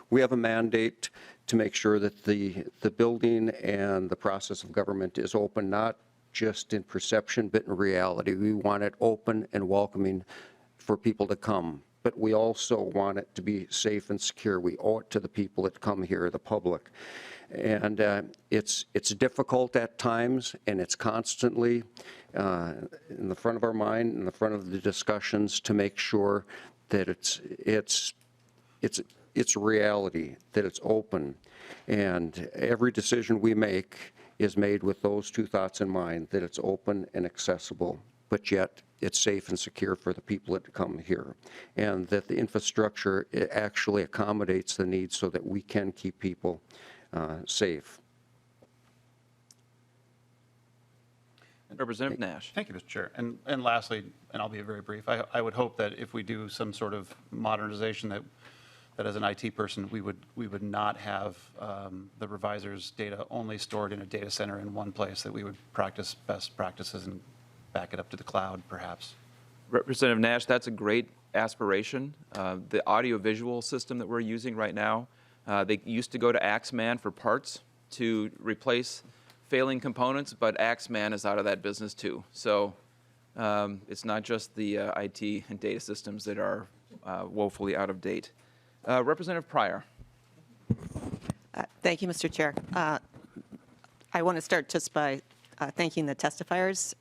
We have a mandate to make sure that the building and the process of government is open, not just in perception, but in reality. We want it open and welcoming for people to come, but we also want it to be safe and secure. We owe it to the people that come here, the public. And it's difficult at times, and it's constantly in the front of our mind, in the front of the discussions, to make sure that it's reality, that it's open. And every decision we make is made with those two thoughts in mind, that it's open and accessible, but yet it's safe and secure for the people that come here, and that the infrastructure actually accommodates the needs so that we can keep people safe. Representative Nash. Thank you, Mr. Chair. And lastly, and I'll be very brief, I would hope that if we do some sort of modernization, that as an IT person, we would not have the reviser's data only stored in a data center in one place, that we would practice best practices and back it up to the cloud, perhaps. Representative Nash, that's a great aspiration. The audiovisual system that we're using right now, they used to go to Axeman for parts to replace failing components, but Axeman is out of that business too. So it's not just the IT and data systems that are woefully out of date. Representative Pryor. Thank you, Mr. Chair. I want to start just by thanking the testifiers,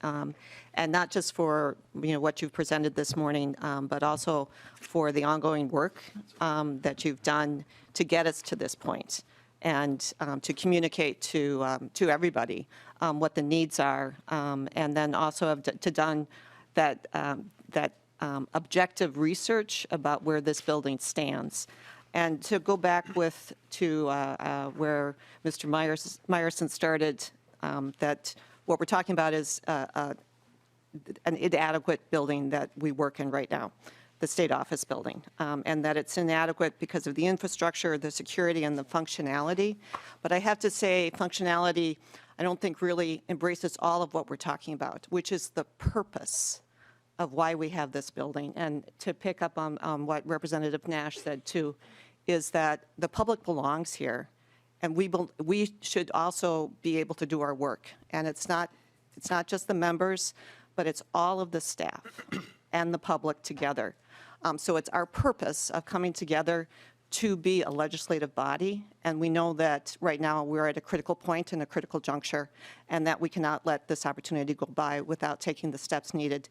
and not just for what you've presented this morning, but also for the ongoing work that you've done to get us to this point, and to communicate to everybody what the needs are, and then also have done that objective research about where this building stands. And to go back to where Mr. Meyerson started, that what we're talking about is an inadequate building that we work in right now, the state office building, and that it's inadequate because of the infrastructure, the security, and the functionality. But I have to say, functionality, I don't think really embraces all of what we're talking about, which is the purpose of why we have this building. And to pick up on what Representative Nash said too, is that the public belongs here, and we should also be able to do our work. And it's not just the members, but it's all of the staff and the public together. So it's our purpose of coming together to be a legislative body, and we know that right now we're at a critical point and a critical juncture, and that we cannot let this opportunity go by without taking the steps needed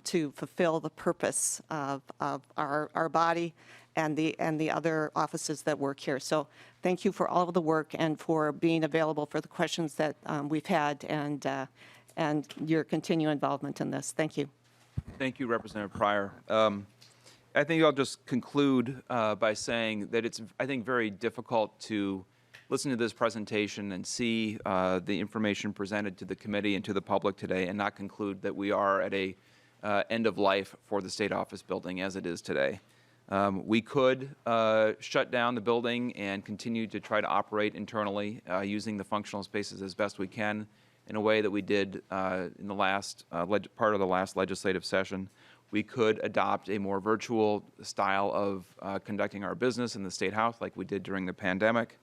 to fulfill the purpose of our body and the other offices that work here. So thank you for all of the work and for being available for the questions that we've had, and your continued involvement in this. Thank you. Thank you, Representative Pryor. I think I'll just conclude by saying that it's, I think, very difficult to listen to this presentation and see the information presented to the committee and to the public today and not conclude that we are at a end of life for the state office building as it is today. We could shut down the building and continue to try to operate internally using the functional spaces as best we can in a way that we did in the last part of the last legislative session. We could adopt a more virtual style of conducting our business in the State House like we did during the pandemic.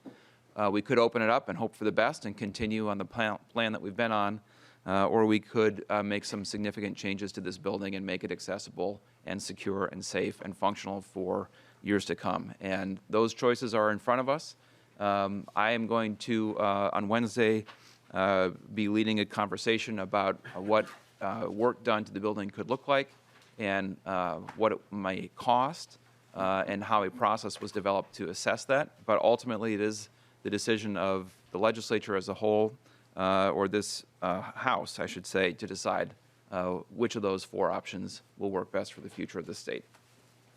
We could open it up and hope for the best and continue on the plan that we've been on. or we could make some significant changes to this building and make it accessible and secure and safe and functional for years to come. And those choices are in front of us. I am going to, on Wednesday, be leading a conversation about what work done to the building could look like and what it might cost and how a process was developed to assess that. But ultimately, it is the decision of the legislature as a whole, or this House, I should say, to decide which of those 4 options will work best for the future of the state.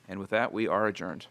And with that, we are adjourned.